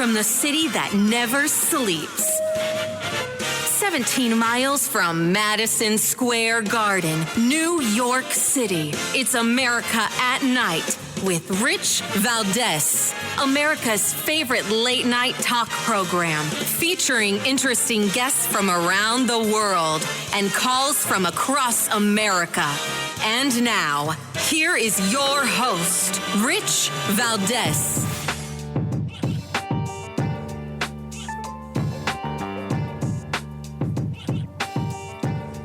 from the city that never sleeps. 17 miles from Madison Square Garden, New York City. It's America at Night with Rich Valdez, America's favorite late-night talk program, featuring interesting guests from around the world and calls from across America. And now, here is your host, Rich Valdez.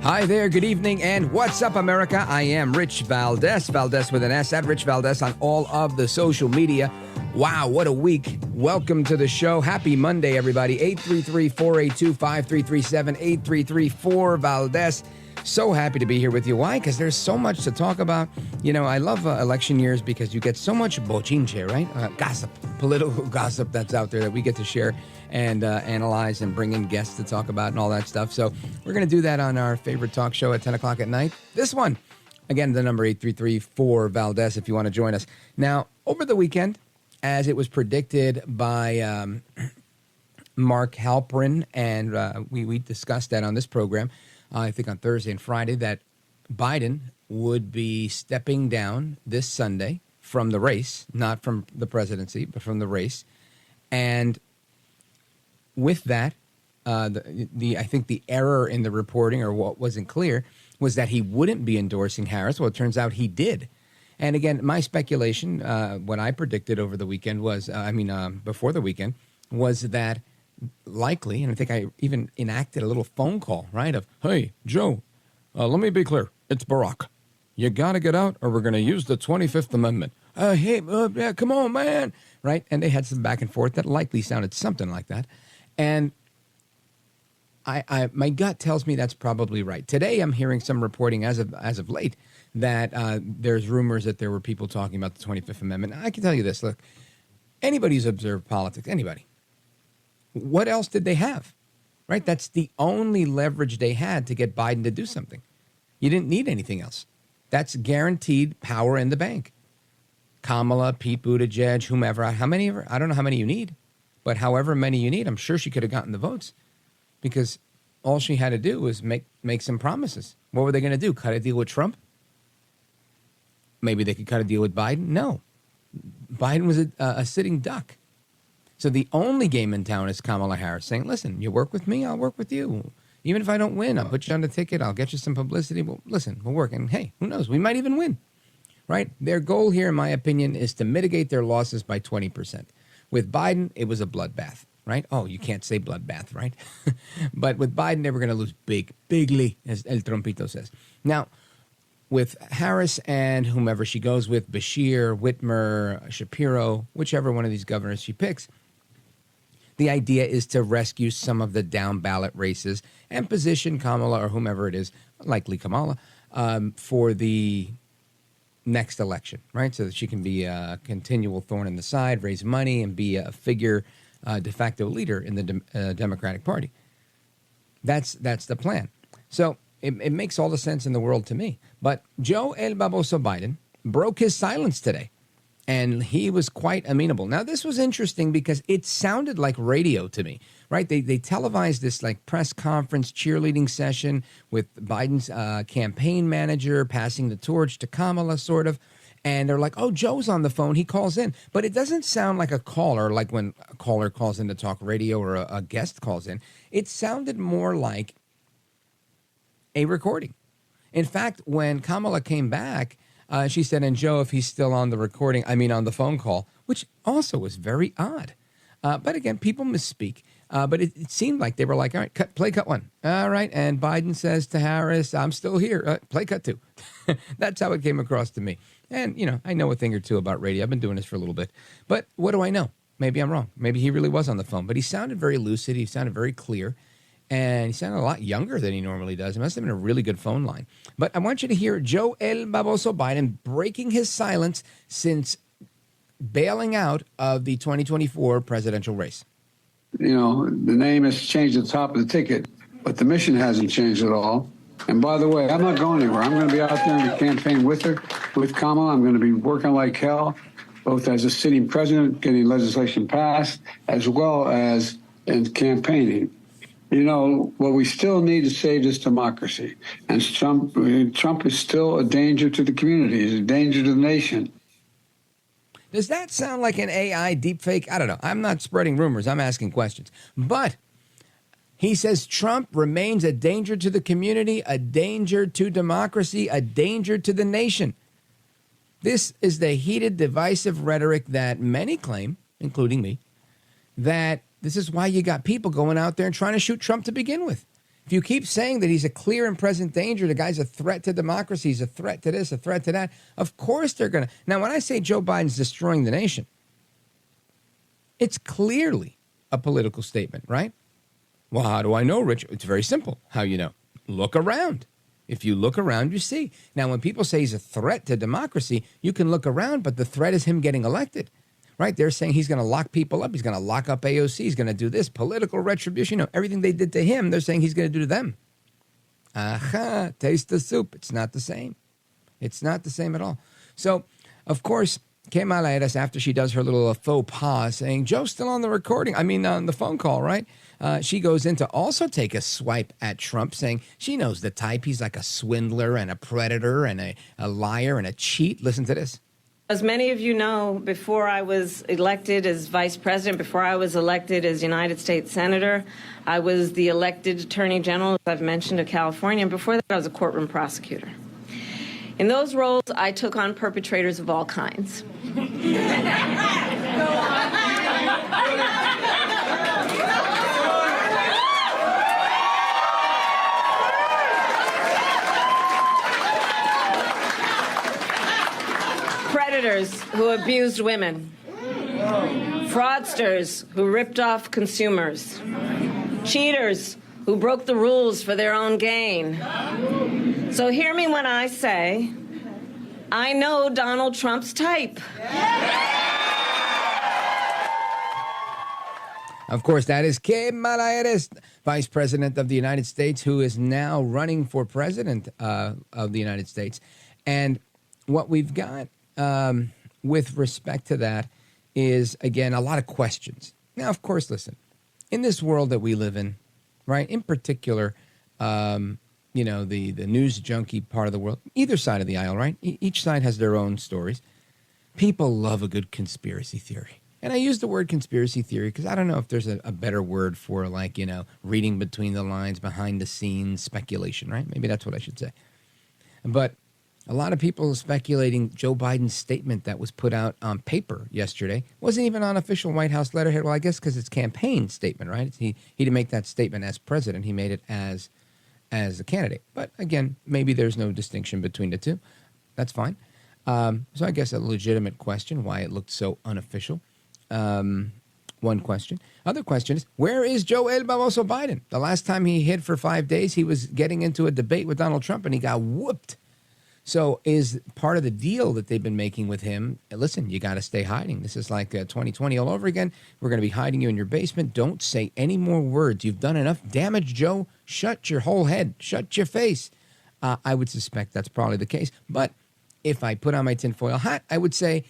Hi there, good evening, and what's up, America? I am Rich Valdez, Valdez with an S, at Rich Valdez on all of the social media. Wow, what a week. Welcome to the show. Happy Monday, everybody. 833-482-5337, 833-4-Valdez. So happy to be here with you. Why? Because there's so much to talk about. You know, I love election years because you get so much bochinche, right? Gossip, political gossip that's out there that we get to share and analyze and bring in guests to talk about and all that stuff. So we're going to do that on our favorite talk show at 10 o'clock at night. This one, again, the number 833-4-Valdez if you want to join us. Now, over the weekend, as it was predicted by Mark Halperin, and we discussed that on this program, I think on Thursday and Friday, that Biden would be stepping down this Sunday from the race, not from the presidency, but from the race. And with that, I think the error in the reporting, or what wasn't clear, was that he wouldn't be endorsing Harris. Well, it turns out he did. And again, my speculation, what I predicted over the weekend was, before the weekend, was that likely, and I think I even enacted a little phone call, right, of, hey, Joe, let me be clear. It's Barack. You got to get out or we're going to use the 25th Amendment. Yeah, come on, man. Right? And they had some back and forth that likely sounded something like that. And my gut tells me that's probably right. Today, I'm hearing some reporting as of late that there's rumors that there were people talking about the 25th Amendment. I can tell you this. Look, anybody who's observed politics, anybody, what else did they have? Right? That's the only leverage they had to get Biden to do something. You didn't need anything else. That's guaranteed power in the bank. Kamala, Pete Buttigieg, whomever, I don't know how many you need, but however many you need, I'm sure she could have gotten the votes because all she had to do was make some promises. What were they going to do? Cut a deal with Trump? Maybe they could cut a deal with Biden? No. Biden was a sitting duck. So the only game in town is Kamala Harris saying, listen, you work with me, I'll work with you. Even if I don't win, I'll put you on the ticket, I'll get you some publicity. Well, listen, we'll work. And hey, who knows? We might even win, right? Their goal here, in my opinion, is to mitigate their losses by 20%. With Biden, it was a bloodbath, right? Oh, you can't say bloodbath, right? But with Biden, they were going to lose bigly, as El Trompito says. Now, with Harris and whomever she goes with, Bashir, Whitmer, Shapiro, whichever one of these governors she picks, the idea is to rescue some of the down ballot races and position Kamala or whomever it is, likely Kamala, for the next election, right? So that she can be a continual thorn in the side, raise money, and be a figure, de facto leader in the Democratic Party. That's the plan. So it makes all the sense in the world to me. But Joe El Baboso Biden broke his silence today. And he was quite amenable. Now, this was interesting because it sounded like radio to me, right? They televised this like press conference cheerleading session with Biden's campaign manager passing the torch to Kamala, sort of. And they're like, oh, Joe's on the phone. He calls in. But it doesn't sound like a caller, like when a caller calls in to talk radio or a guest calls in. It sounded more like a recording. In fact, when Kamala came back, she said, and Joe, if he's still on the on the phone call, which also was very odd. But again, people misspeak. But it seemed like they were like, all right, play cut one. All right. And Biden says to Harris, I'm still here. Play cut two. That's how it came across to me. And, you know, I know a thing or two about radio. I've been doing this for a little bit. But what do I know? Maybe I'm wrong. Maybe he really was on the phone. But he sounded very lucid. He sounded very clear. And he sounded a lot younger than he normally does. It must have been a really good phone line. But I want you to hear Joe El Baboso Biden breaking his silence since bailing out of the 2024 presidential race. You know, the name has changed at the top of the ticket, but the mission hasn't changed at all. And by the way, I'm not going anywhere. I'm going to be out there in the campaign with her, with Kamala. I'm going to be working like hell. both as a sitting president, getting legislation passed, as well as in campaigning. You know, what we still need to save this democracy. And Trump is still a danger to the community. He's a danger to the nation. Does that sound like an AI deepfake? I don't know. I'm not spreading rumors. I'm asking questions. But he says Trump remains a danger to the community, a danger to democracy, a danger to the nation. This is the heated, divisive rhetoric that many claim, including me, that this is why you got people going out there and trying to shoot Trump to begin with. If you keep saying that he's a clear and present danger, the guy's a threat to democracy, he's a threat to this, a threat to that, of course they're going to. Now, when I say Joe Biden's destroying the nation, it's clearly a political statement, right? Well, how do I know, Rich? It's very simple. How you know? Look around. If you look around, you see. Now, when people say he's a threat to democracy, you can look around, but the threat is him getting elected. Right? They're saying he's going to lock people up. He's going to lock up AOC. He's going to do this, political retribution. You know, everything they did to him, they're saying he's going to do to them. Aha, taste the soup. It's not the same. It's not the same at all. So, of course, Kamala Harris, after she does her little faux pas, saying, Joe's still on the recording. I mean, on the phone call, right? She goes in to also take a swipe at Trump, saying she knows the type. He's like a swindler and a predator and a liar and a cheat. Listen to this. As many of you know, before I was elected as vice president, before I was elected as United States Senator, I was the elected Attorney General, as I've mentioned, of California. And before that, I was a courtroom prosecutor. In those roles, I took on perpetrators of all kinds. Predators who abused women, fraudsters who ripped off consumers, cheaters who broke the rules for their own gain. So hear me when I say, I know Donald Trump's type. Of course, that is Kamala Harris, Vice President of the United States, who is now running for President of the United States. And what we've got with respect to that is, again, a lot of questions. Now, of course, listen, in this world that we live in, right, in particular, you know, the news junkie part of the world, either side of the aisle, right? Each side has their own stories. People love a good conspiracy theory. And I use the word conspiracy theory because I don't know if there's a better word for, like, you know, reading between the lines, behind the scenes speculation, right? Maybe that's what I should say. But a lot of people speculating Joe Biden's statement that was put out on paper yesterday wasn't even on official White House letterhead. Well, I guess because it's campaign statement, right? He didn't make that statement as president. He made it as a candidate. But again, maybe there's no distinction between the two. That's fine. So I guess a legitimate question, why it looked so unofficial. One question. Other question is, where is Joe El Baboso Biden? The last time he hid for 5 days, he was getting into a debate with Donald Trump and he got whooped. So is part of the deal that they've been making with him, listen, you got to stay hiding. This is like 2020 all over again. We're going to be hiding you in your basement. Don't say any more words. You've done enough damage, Joe. Shut your whole head. Shut your face. I would suspect that's probably the case. But if I put on my tinfoil hat, I would say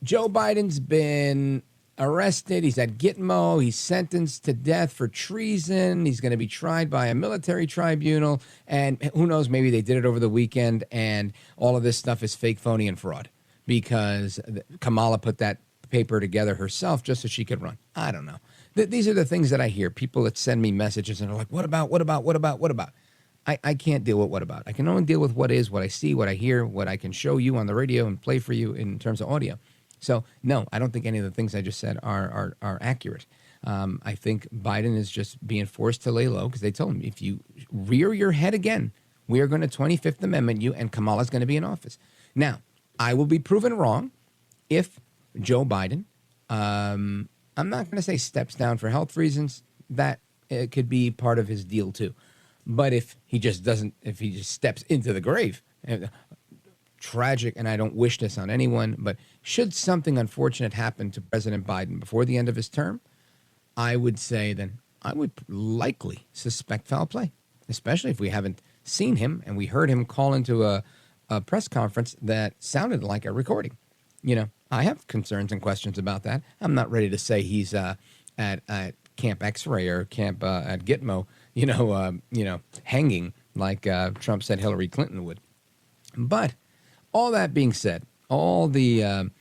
Joe Biden's been arrested. He's at Gitmo. He's sentenced to death for treason. He's going to be tried by a military tribunal. And who knows, maybe they did it over the weekend and all of this stuff is fake, phony, and fraud because Kamala put that paper together herself just so she could run. I don't know. These are the things that I hear. People that send me messages and are like, what about? I can't deal with what about. I can only deal with what is, what I see, what I hear, what I can show you on the radio and play for you in terms of audio. So, no, I don't think any of the things I just said are accurate. I think Biden is just being forced to lay low because they told him, if you rear your head again, we are going to 25th Amendment you and Kamala's going to be in office. Now, I will be proven wrong if Joe Biden, I'm not going to say steps down for health reasons. That it could be part of his deal, too. But if he just steps into the grave, tragic, and I don't wish this on anyone, but should something unfortunate happen to President Biden before the end of his term, I would say then I would likely suspect foul play, especially if we haven't seen him and we heard him call into a press conference that sounded like a recording. You know, I have concerns and questions about that. I'm not ready to say he's at Camp X-Ray or Camp at Gitmo, hanging like Trump said Hillary Clinton would. But all that being said, all the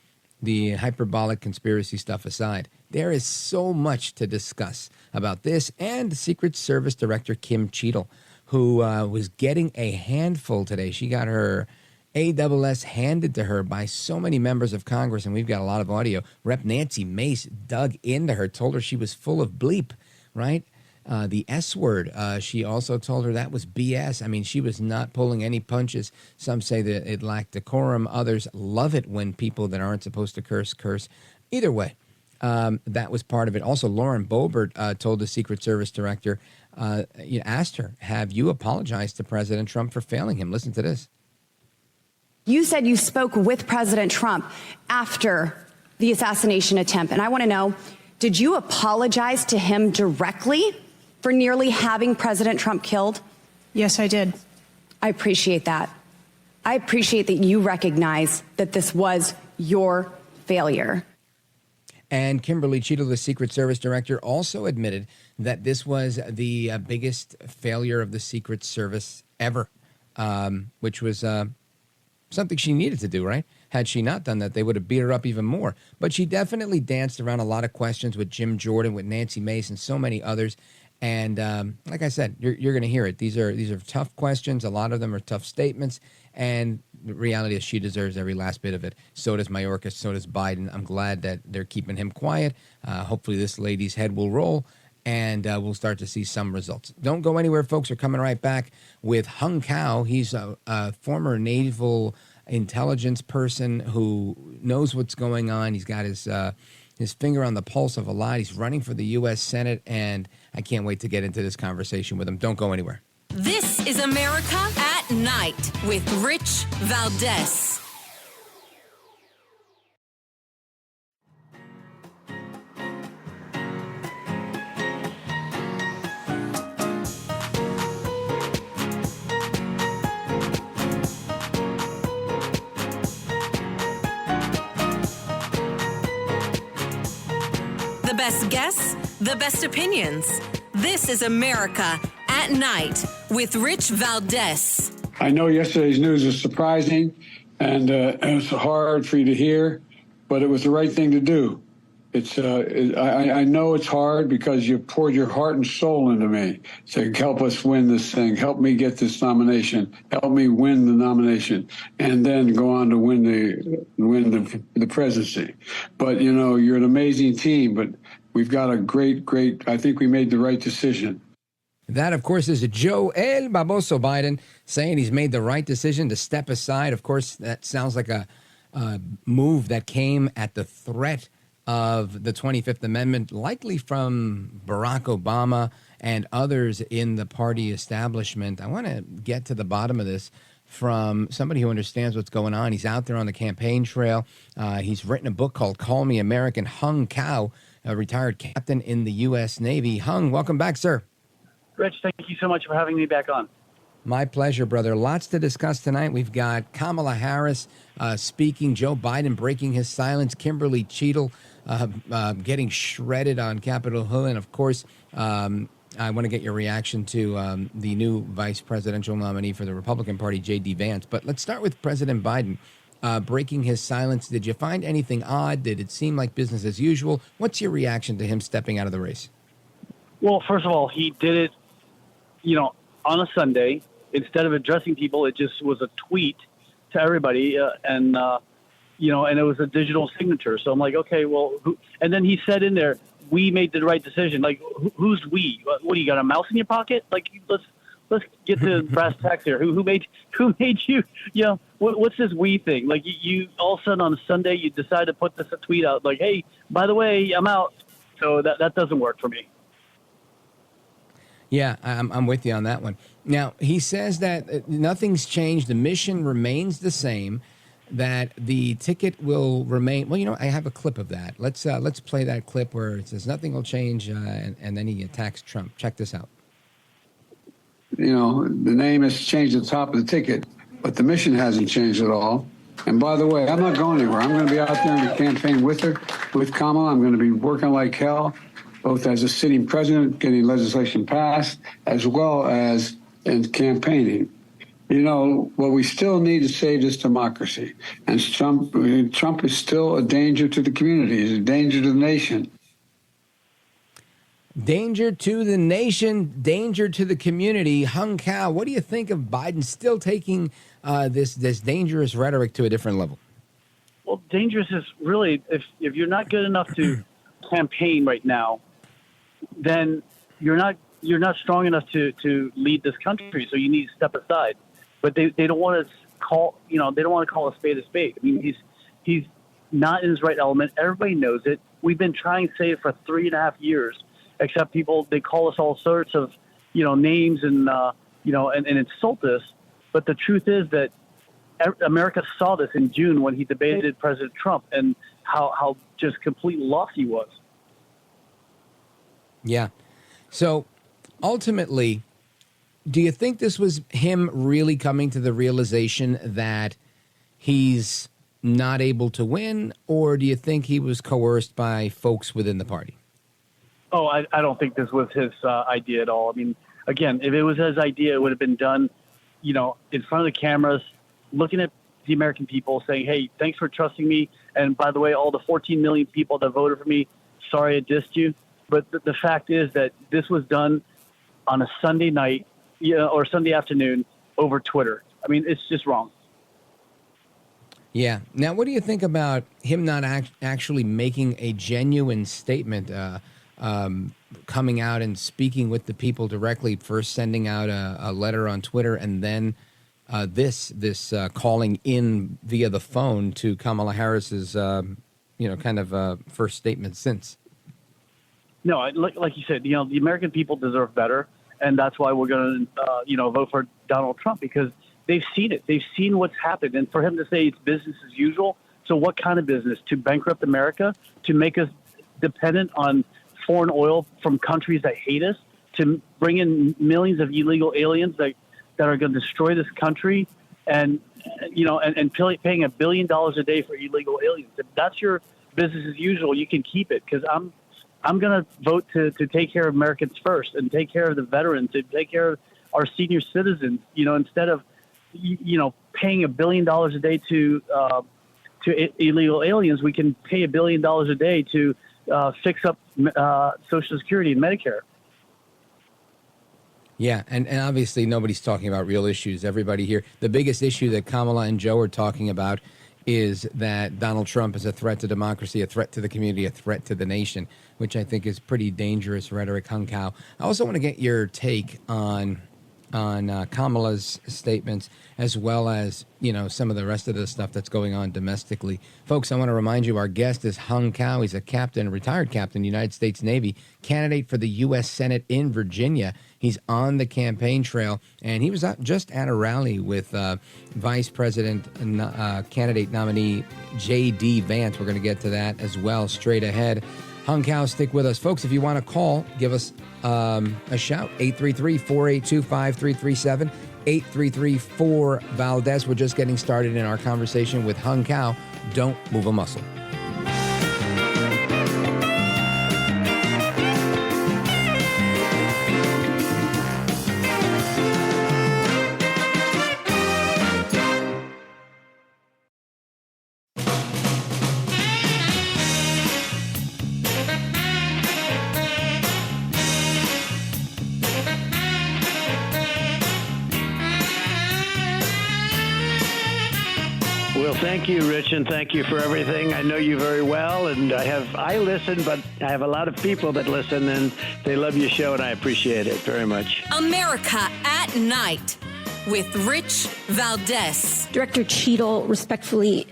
hyperbolic conspiracy stuff aside, there is so much to discuss about this and the Secret Service Director Kim Cheadle, who was getting a handful today. She got her ASS handed to her by so many members of Congress, and we've got a lot of audio. Rep. Nancy Mace dug into her, told her she was full of bleep, right? The S word, she also told her that was BS. I mean, she was not pulling any punches. Some say that it lacked decorum. Others love it when people that aren't supposed to curse. Either way, that was part of it. Also, Lauren Boebert told the Secret Service Director, asked her, have you apologized to President Trump for failing him? Listen to this. You said you spoke with President Trump after the assassination attempt, and I want to know, did you apologize to him directly for nearly having President Trump killed? Yes, I did. I appreciate that. I appreciate that you recognize that this was your failure. And Kimberly Cheadle, the Secret Service Director, also admitted that this was the biggest failure of the Secret Service ever, which was something she needed to do, right? Had she not done that, they would have beat her up even more. But she definitely danced around a lot of questions with Jim Jordan, with Nancy Mace, and so many others. And like I said, you're going to hear it. These are tough questions. A lot of them are tough statements. And the reality is she deserves every last bit of it. So does Mayorkas. So does Biden. I'm glad that they're keeping him quiet. Hopefully this lady's head will roll, and we'll start to see some results. Don't go anywhere, folks. We're coming right back with Hung Cao. He's a former naval intelligence person who knows what's going on. He's got his finger on the pulse of a lot. He's running for the U.S. Senate, and I can't wait to get into this conversation with him. Don't go anywhere. This is America at Night with Rich Valdez. The best guests, the best opinions. This is America at Night with Rich Valdez. I know yesterday's news was surprising, and it was hard for you to hear, but it was the right thing to do. I know it's hard because you poured your heart and soul into me to help us win this thing, help me get this nomination, help me win the nomination, and then go on to win the presidency. But you're an amazing team. But we've got a great. I think we made the right decision. That, of course, is Joe El Baboso Biden saying he's made the right decision to step aside. Of course, that sounds like a move that came at the threat of the 25th Amendment, likely from Barack Obama and others in the party establishment. I want to get to the bottom of this from somebody who understands what's going on. He's out there on the campaign trail. He's written a book called Call Me American. Hung Cao, a retired captain in the U.S. Navy. Hung, welcome back, sir. Rich, thank you so much for having me back on. My pleasure, brother. Lots to discuss tonight. We've got Kamala Harris speaking, Joe Biden breaking his silence, Kimberly Cheadle getting shredded on Capitol Hill, and of course, I want to get your reaction to the new vice presidential nominee for the Republican Party, J.D. Vance. But let's start with President Biden breaking his silence. Did you find anything odd? Did it seem like business as usual? What's your reaction to him stepping out of the race? Well, first of all, he did it, on a Sunday. Instead of addressing people, it just was a tweet to everybody, and it was a digital signature. So I'm like, okay, well, and then he said in there, we made the right decision. Like, who's we? What do you got, a mouse in your pocket? Like, let's get to brass tacks here. Who made you? What's this we thing? Like, you all of a sudden on a Sunday you decide to put this a tweet out like, hey, by the way, I'm out. So that doesn't work for me. Yeah, I'm with you on that one. Now, he says that nothing's changed. The mission remains the same, that the ticket will remain. Well, I have a clip of that. Let's play that clip where it says nothing will change, and then he attacks Trump. Check this out. The name has changed at the top of the ticket, but the mission hasn't changed at all. And by the way, I'm not going anywhere. I'm going to be out there in the campaign with her, with Kamala. I'm going to be working like hell, both as a sitting president, getting legislation passed, as well as in campaigning. You know, what we still need to save this democracy. And Trump is still a danger to the community. He's a danger to the nation. Danger to the nation, danger to the community. Hung Cao, what do you think of Biden still taking this dangerous rhetoric to a different level? Well, dangerous is really, if you're not good enough to campaign right now, then you're not strong enough to lead this country. So you need to step aside. But they don't want to call, they don't want to call a spade a spade. I mean, he's not in his right element. Everybody knows it. We've been trying to say it for 3.5 years, except they call us all sorts of, names and, and insult us. But the truth is that America saw this in June when he debated President Trump and how just completely lost he was. Yeah. So ultimately, do you think this was him really coming to the realization that he's not able to win, or do you think he was coerced by folks within the party? Oh, I don't think this was his idea at all. I mean, again, if it was his idea, it would have been done, in front of the cameras, looking at the American people, saying, hey, thanks for trusting me. And by the way, all the 14 million people that voted for me, sorry I dissed you. But the fact is that this was done on a Sunday night, or Sunday afternoon over Twitter. I mean, it's just wrong. Yeah. Now, what do you think about him not actually making a genuine statement, coming out and speaking with the people directly, first sending out a letter on Twitter, and then this calling in via the phone to Kamala Harris's, first statement since? No, like you said, the American people deserve better. And that's why we're going to, vote for Donald Trump, because they've seen it. They've seen what's happened. And for him to say it's business as usual, so what kind of business? To bankrupt America, to make us dependent on foreign oil from countries that hate us, to bring in millions of illegal aliens that are going to destroy this country, and paying $1 billion a day for illegal aliens. If that's your business as usual, you can keep it, because I'm going to vote to take care of Americans first and take care of the veterans and take care of our senior citizens, instead of, paying $1 billion a day to illegal aliens. We can pay $1 billion a day to fix up Social Security and Medicare. Yeah, and obviously nobody's talking about real issues. Everybody here, the biggest issue that Kamala and Joe are talking about is that Donald Trump is a threat to democracy, a threat to the community, a threat to the nation, which I think is pretty dangerous rhetoric. Hung Cao, I also want to get your take on Kamala's statements, as well as, some of the rest of the stuff that's going on domestically. Folks, I want to remind you, our guest is Hung Cao. He's a retired captain, United States Navy, candidate for the U.S. Senate in Virginia. He's on the campaign trail, and he was just at a rally with Vice President candidate nominee J.D. Vance. We're going to get to that as well straight ahead. Hung Cao, stick with us. Folks, if you want to call, give us a shout, 833-482-5337, 833-4-VALDEZ. We're just getting started in our conversation with Hung Cao. Don't move a muscle. Well, thank you, Rich, and thank you for everything. I know you very well, and I listen, but I have a lot of people that listen, and they love your show, and I appreciate it very much. America at Night with Rich Valdez. Director Cheadle, respectfully,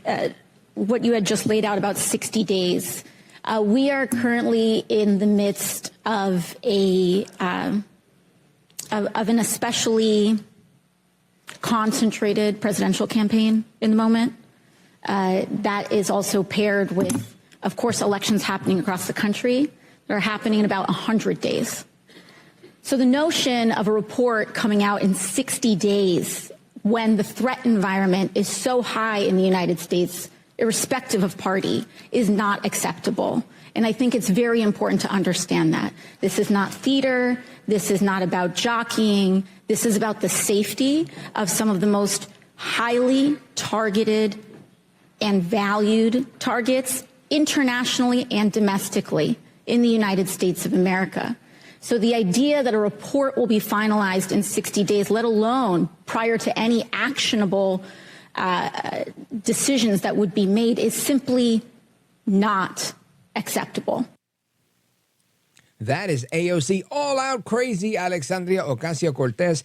what you had just laid out about 60 days. We are currently in the midst of an especially concentrated presidential campaign in the moment. That is also paired with, of course, elections happening across the country. They're happening in about 100 days. So the notion of a report coming out in 60 days when the threat environment is so high in the United States, irrespective of party, is not acceptable. And I think it's very important to understand that. This is not theater. This is not about jockeying. This is about the safety of some of the most highly targeted and valued targets internationally and domestically in the United States of America. So the idea that a report will be finalized in 60 days, let alone prior to any actionable decisions that would be made, is simply not acceptable. That is AOC all-out crazy Alexandria Ocasio-Cortez.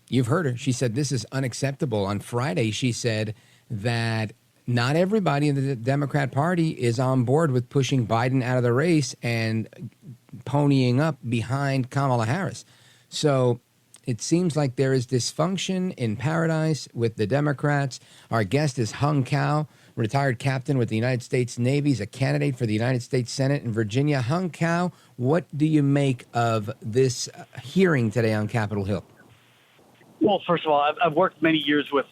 You've heard her. She said this is unacceptable. On Friday, she said that not everybody in the Democrat Party is on board with pushing Biden out of the race and ponying up behind Kamala Harris. So it seems like there is dysfunction in paradise with the Democrats. Our guest is Hung Cao, retired captain with the United States Navy. He's a candidate for the United States Senate in Virginia. Hung Cao, what do you make of this hearing today on Capitol Hill? Well, first of all, I've worked many years with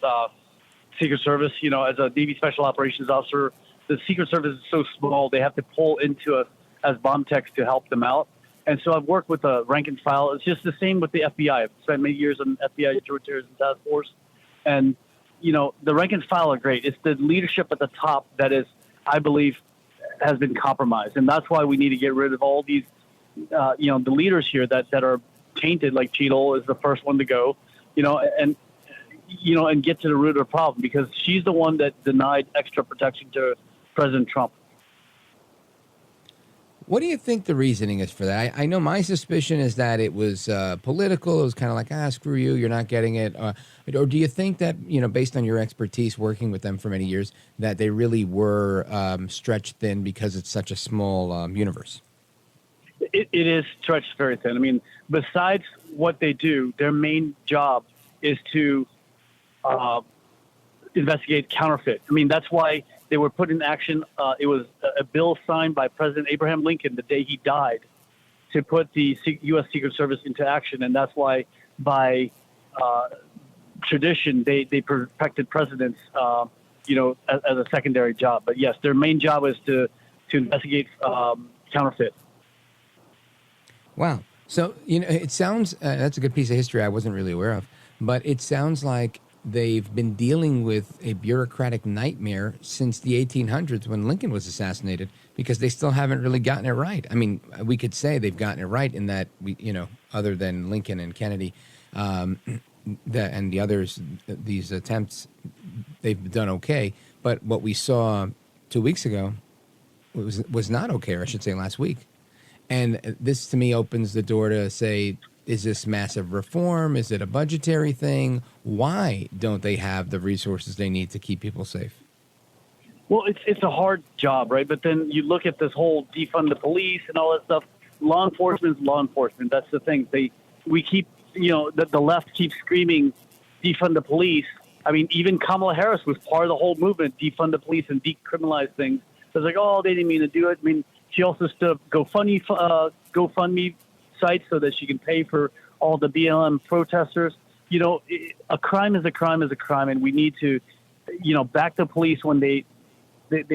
Secret Service. You know, as a Navy Special Operations Officer, the Secret Service is so small, they have to pull into us as bomb techs to help them out. And so I've worked with the rank and file. It's just the same with the FBI. I've spent many years on FBI Terrorism Task Force. And, you know, the rank and file are great. It's the leadership at the top that is, I believe, has been compromised. And that's why we need to get rid of all these, the leaders here that are tainted, like Cheadle is the first one to go, and get to the root of the problem, because she's the one that denied extra protection to President Trump. What do you think the reasoning is for that? I know my suspicion is that it was political. It was kind of like, screw you, you're not getting it. Or do you think that, based on your expertise working with them for many years, that they really were stretched thin because it's such a small universe? It is stretched very thin. I mean, besides what they do, their main job is to investigate counterfeit. I mean, that's why they were put in action. It was a bill signed by President Abraham Lincoln the day he died to put the U.S. Secret Service into action. And that's why, by tradition, they protected presidents, as a secondary job. But, yes, their main job is to investigate counterfeit. Wow. So, it sounds that's a good piece of history I wasn't really aware of. But it sounds like they've been dealing with a bureaucratic nightmare since the 1800s when Lincoln was assassinated, because they still haven't really gotten it right. I mean, we could say they've gotten it right in that, other than Lincoln and Kennedy and the others, these attempts, they've done okay. But what we saw 2 weeks ago was not okay, or I should say last week. And this, to me, opens the door to say, is this massive reform? Is it a budgetary thing? Why don't they have the resources they need to keep people safe? Well, it's a hard job, right? But then you look at this whole defund the police and all that stuff. Law enforcement is law enforcement. That's the thing. We keep, the left keeps screaming, defund the police. I mean, even Kamala Harris was part of the whole movement, defund the police and decriminalize things. So it's like, they didn't mean to do it. I mean, she also stood up GoFundMe sites so that she can pay for all the BLM protesters. A crime is a crime is a crime, and we need to, back the police when they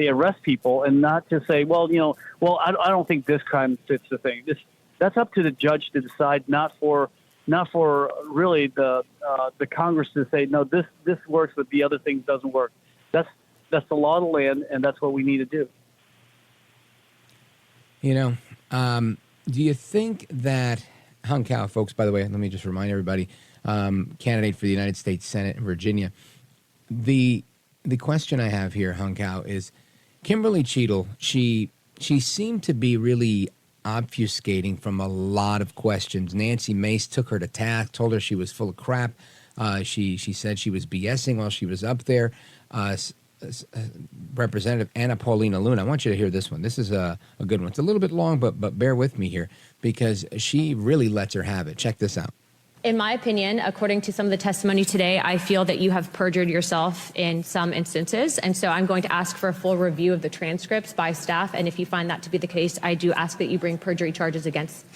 arrest people, and not to say, I don't think this crime fits the thing. That's up to the judge to decide, not for really the Congress to say, no, this works, but the other thing doesn't work. That's the law of the land, and that's what we need to do. Do you think that Hung Cao, folks, by the way, let me just remind everybody, candidate for the United States Senate in Virginia. The question I have here, Hung Cao, is Kimberly Cheadle. She seemed to be really obfuscating from a lot of questions. Nancy Mace took her to task, told her she was full of crap. She said she was BSing while she was up there. Representative Anna Paulina Luna. I want you to hear this one. This is a good one. It's a little bit long, but bear with me here, because she really lets her have it. Check this out. In my opinion, according to some of the testimony today, I feel that you have perjured yourself in some instances. And so I'm going to ask for a full review of the transcripts by staff. And if you find that to be the case, I do ask that you bring perjury charges against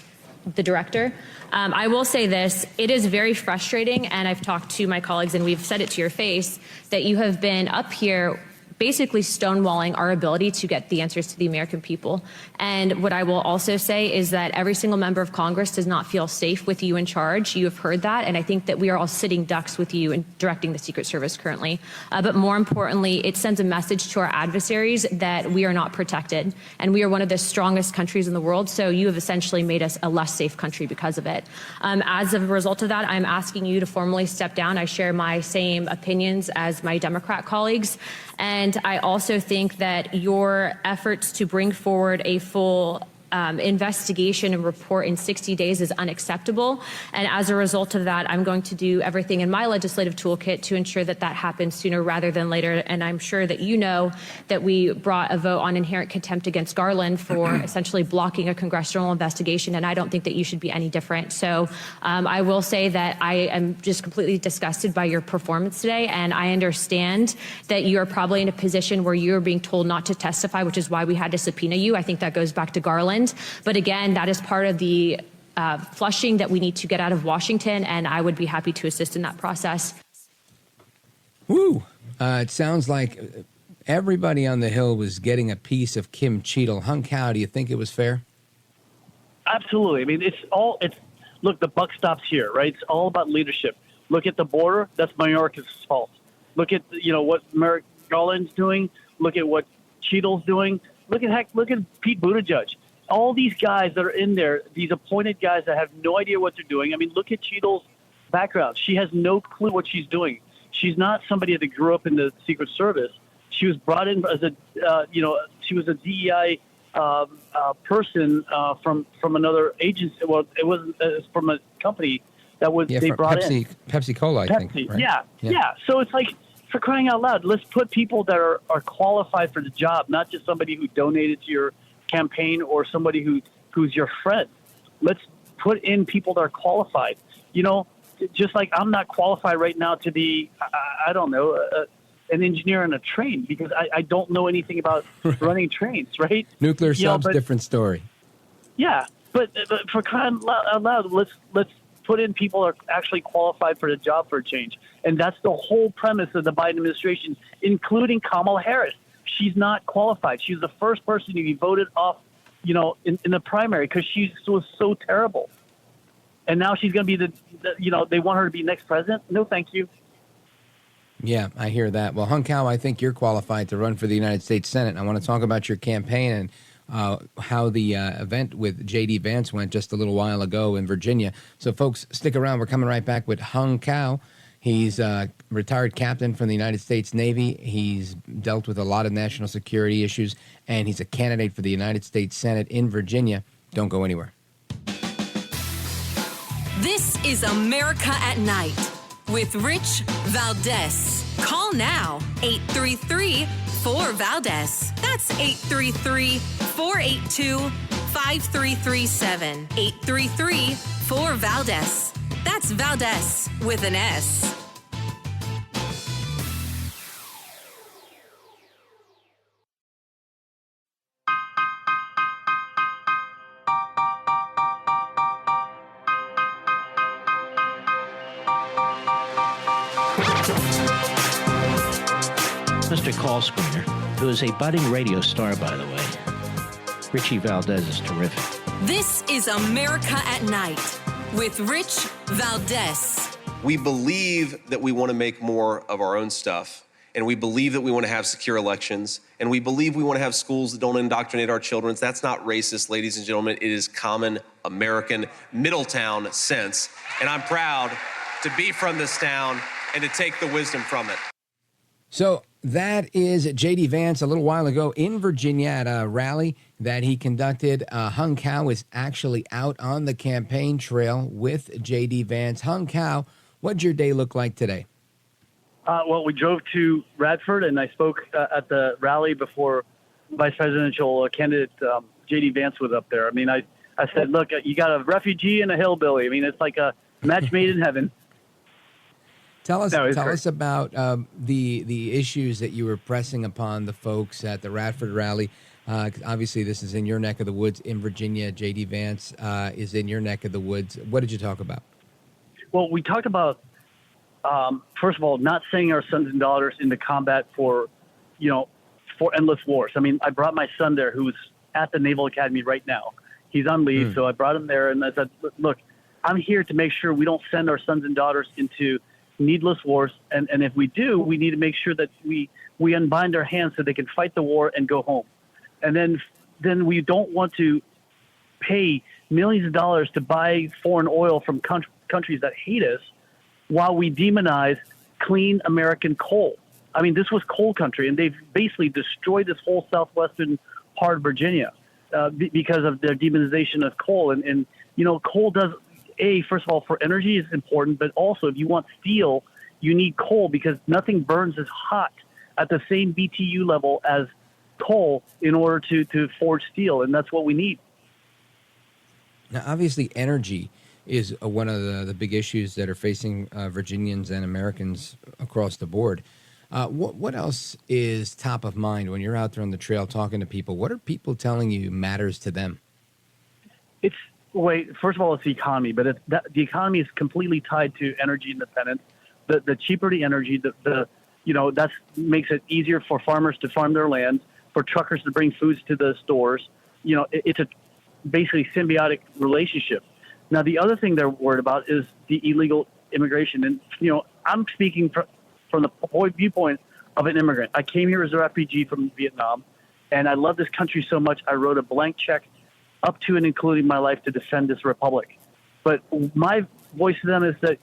the director. I will say this, it is very frustrating, and I've talked to my colleagues and we've said it to your face, that you have been up here basically stonewalling our ability to get the answers to the American people. And what I will also say is that every single member of Congress does not feel safe with you in charge. You have heard that, and I think that we are all sitting ducks with you in directing the Secret Service currently. But more importantly, it sends a message to our adversaries that we are not protected, and we are one of the strongest countries in the world, so you have essentially made us a less safe country because of it. As a result of that, I'm asking you to formally step down. I share my same opinions as my Democrat colleagues. And I also think that your efforts to bring forward a full investigation and report in 60 days is unacceptable. And as a result of that, I'm going to do everything in my legislative toolkit to ensure that that happens sooner rather than later. And I'm sure that you know that we brought a vote on inherent contempt against Garland for essentially blocking a congressional investigation. And I don't think that you should be any different. So I will say that I am just completely disgusted by your performance today. And I understand that you are probably in a position where you're being told not to testify, which is why we had to subpoena you. I think that goes back to Garland. But again, that is part of the flushing that we need to get out of Washington, and I would be happy to assist in that process. Woo! It sounds like everybody on the Hill was getting a piece of Kim Cheadle. Hung Cao, do you think it was fair? Absolutely. I mean, look, the buck stops here, right? It's all about leadership. Look at the border. That's Mayorkas' fault. Look at, what Merrick Garland's doing. Look at what Cheadle's doing. Look at Pete Buttigieg. All these guys that are in there, these appointed guys that have no idea what they're doing. I mean, look at Cheadle's background. She has no clue what she's doing. She's not somebody that grew up in the Secret Service. She was brought in as she was a DEI person from another agency. Well, it wasn't from a company that was they brought in Pepsi Cola, I think. Right? Yeah. So it's like, for crying out loud, let's put people that are qualified for the job, not just somebody who donated to your campaign or somebody who's your friend. Let's put in people that are qualified. Just like I'm not qualified right now to be, an engineer on a train because I don't know anything about running trains, right? Nuclear subs, different story. Yeah, but for crying out loud, let's put in people that are actually qualified for the job for a change. And that's the whole premise of the Biden administration, including Kamala Harris. She's not qualified. She's the first person to be voted off, in the primary because she was so terrible. And now she's going to be they want her to be next president. No, thank you. Yeah, I hear that. Well, Hung Cao, I think you're qualified to run for the United States Senate. I want to talk about your campaign and how the event with J.D. Vance went just a little while ago in Virginia. So, folks, stick around. We're coming right back with Hung Cao. He's a retired captain from the United States Navy. He's dealt with a lot of national security issues, and he's a candidate for the United States Senate in Virginia. Don't go anywhere. This is America at Night with Rich Valdez. Call now, 833-4VALDEZ. That's 833-482-5337. 833-4VALDEZ. That's Valdez with an S. Mr. Call Screener, who is a budding radio star, by the way. Richie Valdez is terrific. This is America at Night with Rich Valdez. We believe that we want to make more of our own stuff, and we believe that we want to have secure elections, and we believe we want to have schools that don't indoctrinate our children. That's not racist, ladies and gentlemen. It is common American Middletown sense, and I'm proud to be from this town and to take the wisdom from it. So that is J.D. Vance a little while ago in Virginia at a rally that he conducted. Hung Cao is actually out on the campaign trail with J.D. Vance. Hung Cao, what'd your day look like today? Well, we drove to Radford, and I spoke at the rally before vice presidential candidate J.D. Vance was up there. I mean, I said, look, you got a refugee and a hillbilly. I mean, it's like a match made in heaven. Tell us about the issues that you were pressing upon the folks at the Radford rally. Obviously, this is in your neck of the woods in Virginia. J.D. Vance is in your neck of the woods. What did you talk about? Well, we talked about, first of all, not sending our sons and daughters into combat for endless wars. I mean, I brought my son there who's at the Naval Academy right now. He's on leave, so I brought him there, and I said, look, I'm here to make sure we don't send our sons and daughters into needless wars, and if we do, we need to make sure that we unbind their hands so they can fight the war and go home. And then we don't want to pay millions of dollars to buy foreign oil from countries that hate us while we demonize clean American coal. I mean, this was coal country, and they've basically destroyed this whole southwestern part of Virginia because of their demonization of coal. And coal does, first of all, for energy is important, but also if you want steel, you need coal because nothing burns as hot at the same BTU level as coal in order to forge steel, and that's what we need. Now, obviously, energy is one of the big issues that are facing Virginians and Americans across the board. What else is top of mind when you're out there on the trail talking to people? What are people telling you matters to them? First of all, it's the economy, but the economy is completely tied to energy independence. The cheaper the energy, that makes it easier for farmers to farm their land, for truckers to bring foods to the stores. It's a basically symbiotic relationship. Now, the other thing they're worried about is the illegal immigration. And, I'm speaking from the viewpoint of an immigrant. I came here as a refugee from Vietnam, and I love this country so much, I wrote a blank check up to and including my life to defend this republic. But my voice to them is that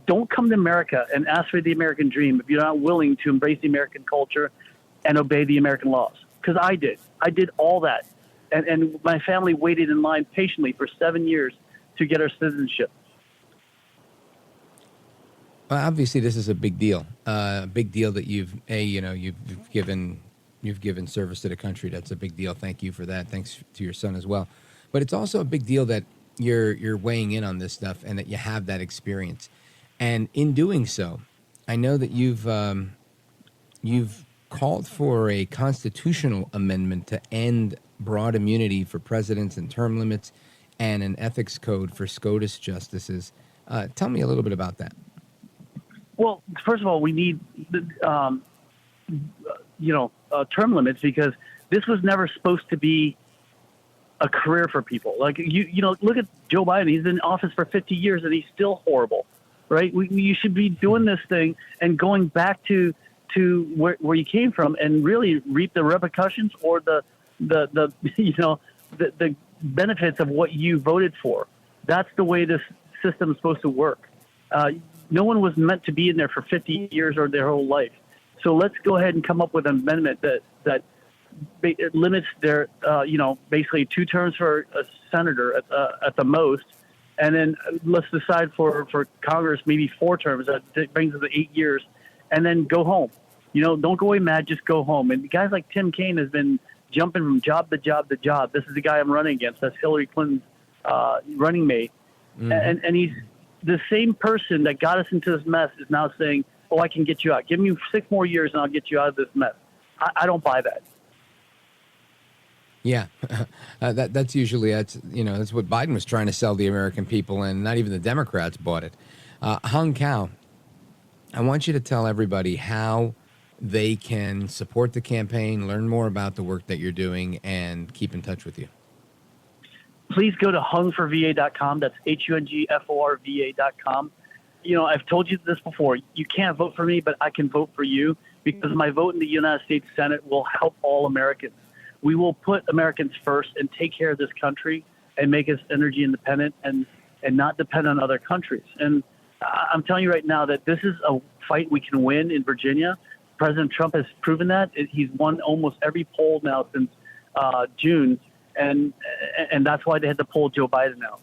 don't come to America and ask for the American dream if you're not willing to embrace the American culture and obey the American laws. Because I did. I did all that. And my family waited in line patiently for 7 years to get our citizenship. Well, obviously, this is a big deal. A big deal that you've given service to the country. That's a big deal. Thank you for that. Thanks to your son as well. But it's also a big deal that you're weighing in on this stuff and that you have that experience. And in doing so, I know that you've called for a constitutional amendment to end broad immunity for presidents and term limits and an ethics code for SCOTUS justices. Tell me a little bit about that. Well, first of all, we need, term limits because this was never supposed to be a career for people. Like, look at Joe Biden. He's been in office for 50 years and he's still horrible, right? You should be doing this thing and going back to where you came from and really reap the repercussions or the benefits of what you voted for. That's the way this system is supposed to work. No one was meant to be in there for 50 years or their whole life. So let's go ahead and come up with an amendment that limits their, basically 2 terms for a senator at the most. And then let's decide for Congress, maybe 4 terms. That brings us to 8 years. And then go home. Don't go away mad, just go home. And guys like Tim Kaine has been jumping from job to job to job. This is the guy I'm running against. That's Hillary Clinton's running mate. Mm-hmm. And he's the same person that got us into this mess is now saying, oh, I can get you out. Give me 6 more years and I'll get you out of this mess. I don't buy that. Yeah, that's usually that's what Biden was trying to sell the American people, and not even the Democrats bought it. Hung Cao, I want you to tell everybody how they can support the campaign, learn more about the work that you're doing, and keep in touch with you. Please go to hungforva.com. That's HUNGFORVA.com. I've told you this before. You can't vote for me, but I can vote for you because my vote in the United States Senate will help all Americans. We will put Americans first and take care of this country and make us energy independent and not depend on other countries. And I'm telling you right now that this is a fight we can win in Virginia. President Trump has proven that. He's won almost every poll now since June, and that's why they had to pull Joe Biden out.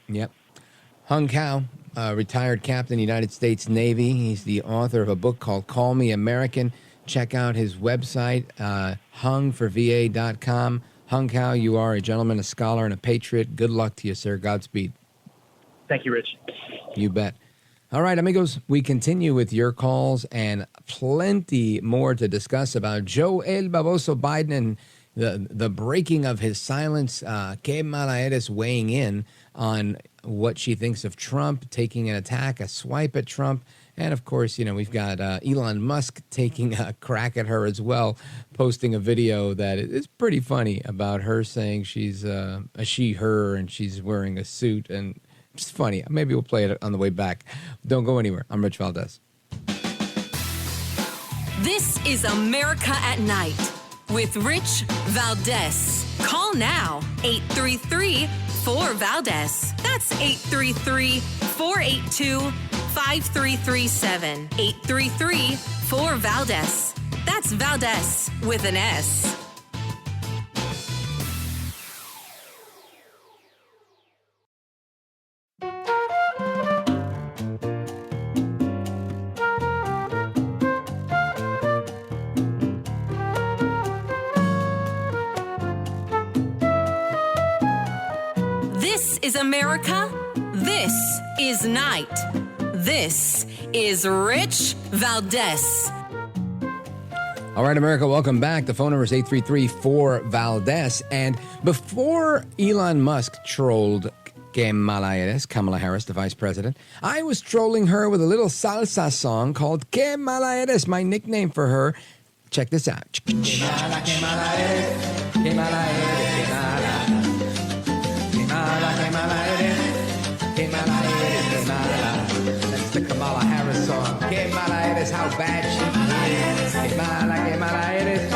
Yep. Hung Cao, retired captain, United States Navy. He's the author of a book called Call Me American. Check out his website, hungforva.com. Hung Cao, you are a gentleman, a scholar, and a patriot. Good luck to you, sir. Godspeed. Thank you, Rich. You bet. All right, amigos, we continue with your calls and plenty more to discuss about Joe El Baboso Biden and the breaking of his silence. Kamala Harris weighing in on what she thinks of Trump, taking an attack, a swipe at Trump. And, of course, we've got Elon Musk taking a crack at her as well, posting a video that is pretty funny about her saying she's a she, her, and she's wearing a suit. And it's funny. Maybe we'll play it on the way back. Don't go anywhere. I'm Rich Valdez. This is America at Night with Rich Valdez. Call now, 833-4-VALDEZ. That's 833-482-5337. 833-4-VALDEZ. That's Valdez with an S. This is America. This is Night. This is Rich Valdez. All right, America, welcome back. The phone number is 833-4-VALDEZ. And before Elon Musk trolled Kamala Harris, the vice president, I was trolling her with a little salsa song called Kamala Harris, my nickname for her. Check this out. Kamala Harris, Kamala Harris, Kamala. That's the Kamala Harris song. Kamala Harris, how bad she is. Kamala Harris, Kamala Harris.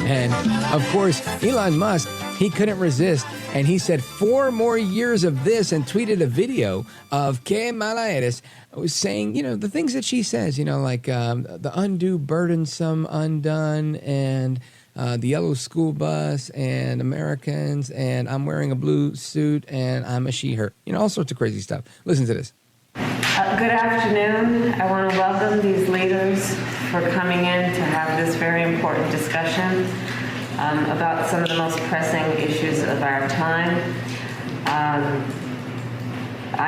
And of course, Elon Musk, he couldn't resist, and he said 4 more years of this and tweeted a video of Kamala Harris saying, the things that she says, like the undue burdensome undone and the yellow school bus and Americans and I'm wearing a blue suit and I'm a she, her, all sorts of crazy stuff. Listen to this. Good afternoon. I want to welcome these leaders for coming in to have this very important discussion about some of the most pressing issues of our time. I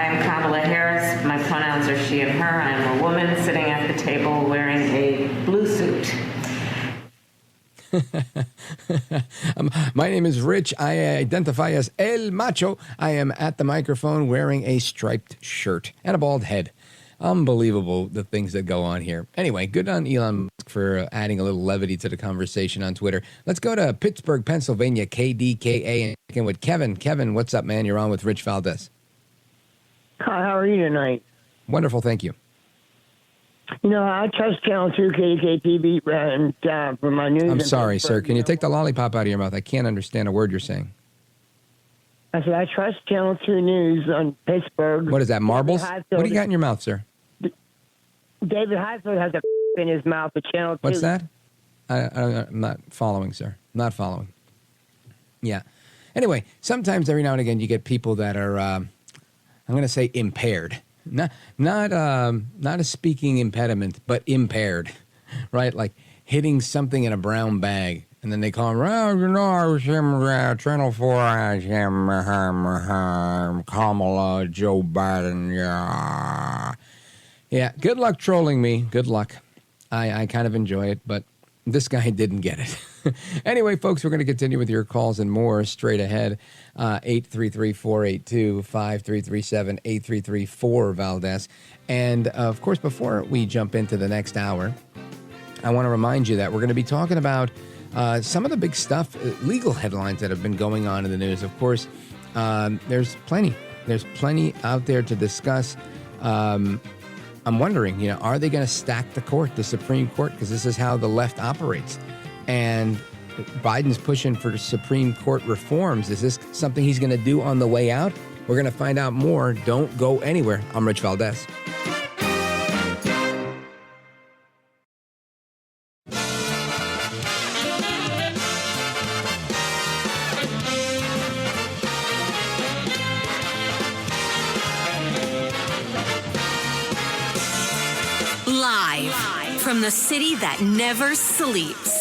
am Kamala Harris. My pronouns are she and her. I am a woman sitting at the table wearing a blue suit. My name is Rich. I identify as El Macho. I am at the microphone wearing a striped shirt and a bald head. Unbelievable, the things that go on here. Anyway, good on Elon Musk for adding a little levity to the conversation on Twitter. Let's go to Pittsburgh, Pennsylvania, KDKA, and with Kevin. Kevin, what's up, man? You're on with Rich Valdez. Hi, how are you tonight? Wonderful, thank you. I trust Channel 2 KDK-TV and for my news. I'm sorry, sir. Can you take the lollipop out of your mouth? I can't understand a word you're saying. I said I trust Channel 2 News on Pittsburgh. What is that, marbles? What do you got in your mouth, sir? David Heisler has a in his mouth at Channel 2. What's that? I'm not following, sir. Not following. Yeah. Anyway, sometimes every now and again you get people that are, I'm going to say impaired. Not a speaking impediment, but impaired, right? Like hitting something in a brown bag, and then they call him, I was Channel 4, Kamala, Joe Biden, yeah. Good luck trolling me. Good luck. I kind of enjoy it, but this guy didn't get it. Anyway, folks, we're going to continue with your calls and more straight ahead. 833-482-5337, 833-4-VALDEZ. And, of course, before we jump into the next hour, I want to remind you that we're going to be talking about some of the big stuff, legal headlines that have been going on in the news. Of course, there's plenty. There's plenty out there to discuss. I'm wondering, are they going to stack the court, the Supreme Court? Because this is how the left operates. And Biden's pushing for Supreme Court reforms. Is this something he's going to do on the way out? We're going to find out more. Don't go anywhere. I'm Rich Valdez. Live from the city that never sleeps.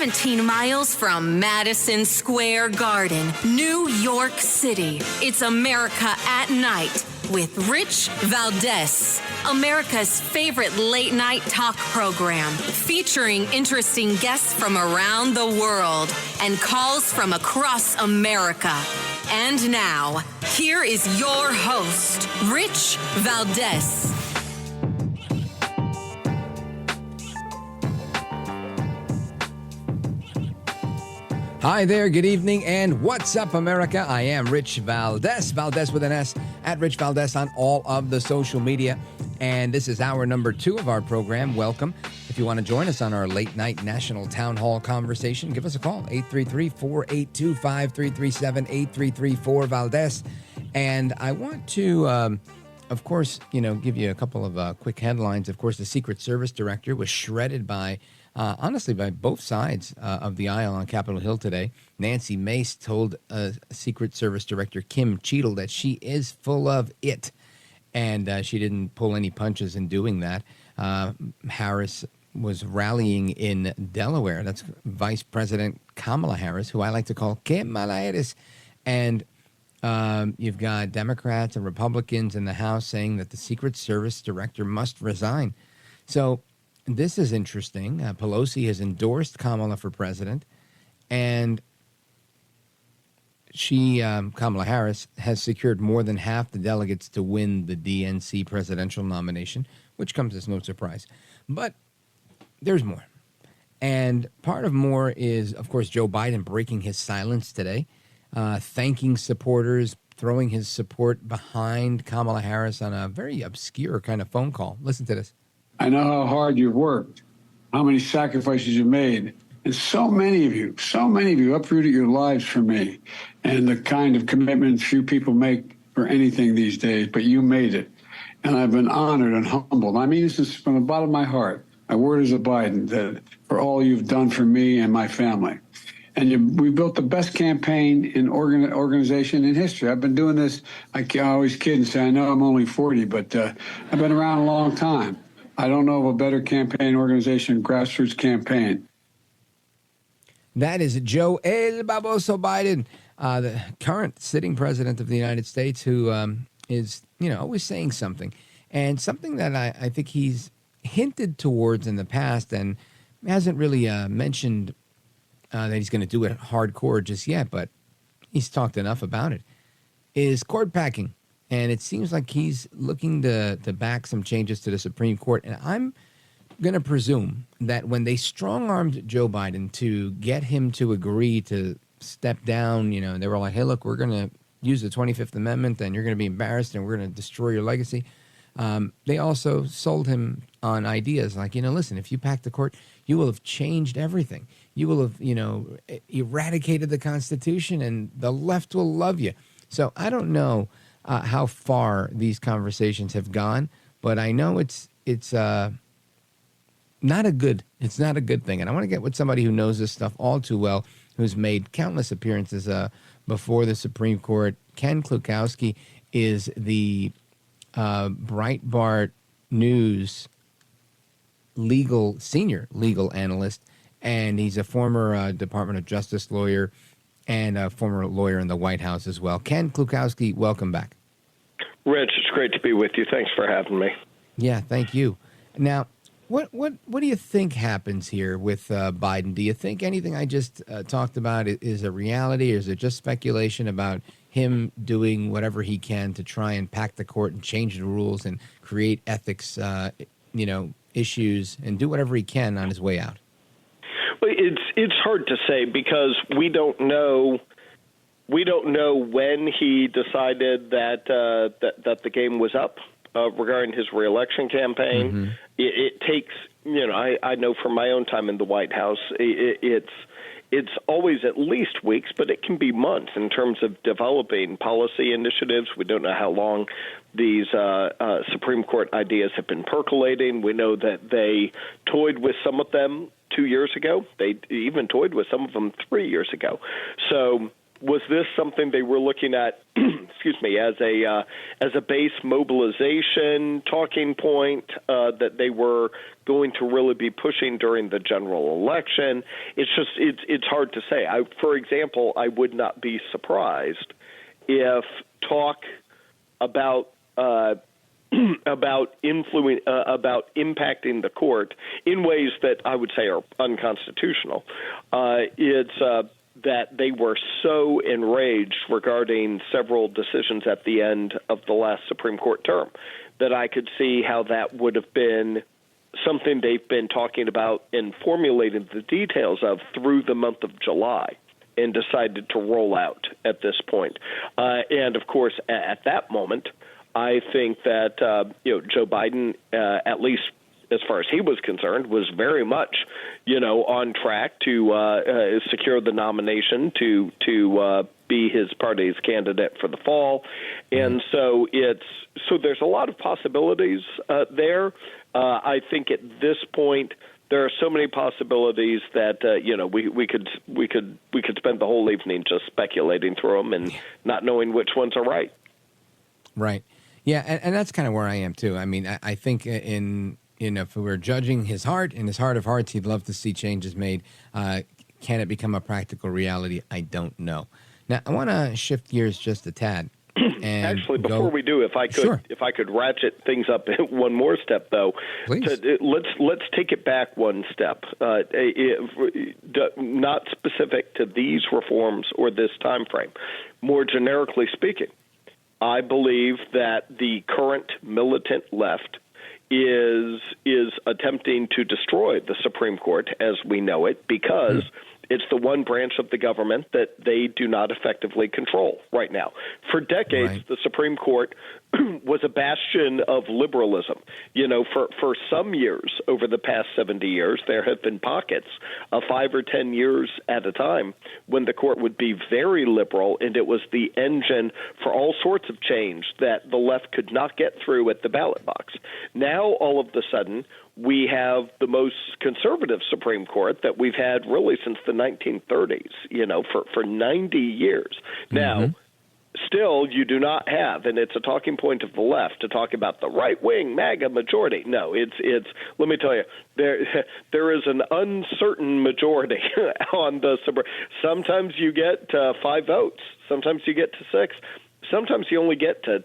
17 miles from Madison Square Garden, New York City. It's America at Night with Rich Valdez, America's favorite late night talk program, featuring interesting guests from around the world and calls from across America. And now, here is your host, Rich Valdez. Hi there, good evening, and what's up, America? I am Rich Valdez, Valdez with an S, at Rich Valdez on all of the social media. And this is hour number 2 of our program. Welcome. If you want to join us on our late night national town hall conversation, give us a call, 833-482-5337, 833-4-Valdez. And I want to, of course, give you a couple of quick headlines. Of course, the Secret Service director was shredded honestly, by both sides of the aisle on Capitol Hill today. Nancy Mace told Secret Service Director Kim Cheadle that she is full of it, and she didn't pull any punches in doing that. Harris was rallying in Delaware. That's Vice President Kamala Harris, who I like to call Kamala Harris. And you've got Democrats and Republicans in the House saying that the Secret Service Director must resign. So this is interesting. Pelosi has endorsed Kamala for president, and Kamala Harris, has secured more than half the delegates to win the DNC presidential nomination, which comes as no surprise. But there's more. And part of more is, of course, Joe Biden breaking his silence today, thanking supporters, throwing his support behind Kamala Harris on a very obscure kind of phone call. Listen to this. I know how hard you've worked, how many sacrifices you made, and so many of you uprooted your lives for me, and the kind of commitment few people make for anything these days, but you made it. And I've been honored and humbled. I mean this from the bottom of my heart. My word is a Biden, that for all you've done for me and my family. And we built the best campaign in organization in history. I've been doing this, I always kid and say, I know I'm only 40, but I've been around a long time. I don't know of a better campaign organization, grassroots campaign. That is Joe El Baboso Biden, the current sitting president of the United States, who is, always saying something. And something that I think he's hinted towards in the past and hasn't really mentioned that he's going to do it hardcore just yet, but he's talked enough about it, is court packing. And it seems like he's looking to back some changes to the Supreme Court. And I'm going to presume that when they strong-armed Joe Biden to get him to agree to step down, they were like, hey, look, we're going to use the 25th Amendment and you're going to be embarrassed and we're going to destroy your legacy. They also sold him on ideas like, listen, if you pack the court, you will have changed everything. You will have, eradicated the Constitution and the left will love you. So I don't know how far these conversations have gone, but I know it's not a good thing. And I want to get with somebody who knows this stuff all too well, who's made countless appearances before the Supreme Court. Ken Klukowski is the Breitbart News senior legal analyst, and he's a former Department of Justice lawyer and a former lawyer in the White House as well. Ken Klukowski, welcome back. Rich, it's great to be with you. Thanks for having me. Yeah, thank you. Now, what do you think happens here with Biden? Do you think anything I just talked about is a reality, or is it just speculation about him doing whatever he can to try and pack the court and change the rules and create ethics, issues, and do whatever he can on his way out? Well, it's hard to say because we don't know when he decided that the game was up regarding his reelection campaign. Mm-hmm. It takes, I know from my own time in the White House, it's always at least weeks, but it can be months in terms of developing policy initiatives. We don't know how long these Supreme Court ideas have been percolating. We know that they toyed with some of them 2 years ago. They even toyed with some of them 3 years ago. So was this something they were looking at as a base mobilization talking point that they were going to really be pushing during the general election. It's hard to say. For example, I would not be surprised if talk about about impacting the court in ways that I would say are unconstitutional. That they were so enraged regarding several decisions at the end of the last Supreme Court term that I could see how that would have been something they've been talking about and formulating the details of through the month of July and decided to roll out at this point. And, of course, at that moment, I think that Joe Biden, at least as far as he was concerned, was very much, on track to secure the nomination to be his party's candidate for the fall. And so there's a lot of possibilities there. I think at this point there are so many possibilities that we could spend the whole evening just speculating through them and not knowing which ones are right. Right. Yeah, and that's kind of where I am too. I mean, I think if we were judging his heart, in his heart of hearts, he'd love to see changes made. Can it become a practical reality? I don't know. Now, I want to shift gears just a tad. And actually, before we do, if I could ratchet things up one more step, though, let's take it back one step. Not specific to these reforms or this time frame. More generically speaking, I believe that the current militant left is attempting to destroy the Supreme Court as we know it because it's the one branch of the government that they do not effectively control right now. For decades, the Supreme Court was a bastion of liberalism. For some years, over the past 70 years, there have been pockets of 5 or 10 years at a time when the court would be very liberal, and it was the engine for all sorts of change that the left could not get through at the ballot box. Now, all of a sudden, we have the most conservative Supreme Court that we've had really since the 1930s, for 90 years. Now, still, you do not have, and it's a talking point of the left to talk about the right-wing MAGA majority. No, it's. Let me tell you, there is an uncertain majority on the Supreme. Sometimes you get 5 votes. Sometimes you get to 6. Sometimes you only get to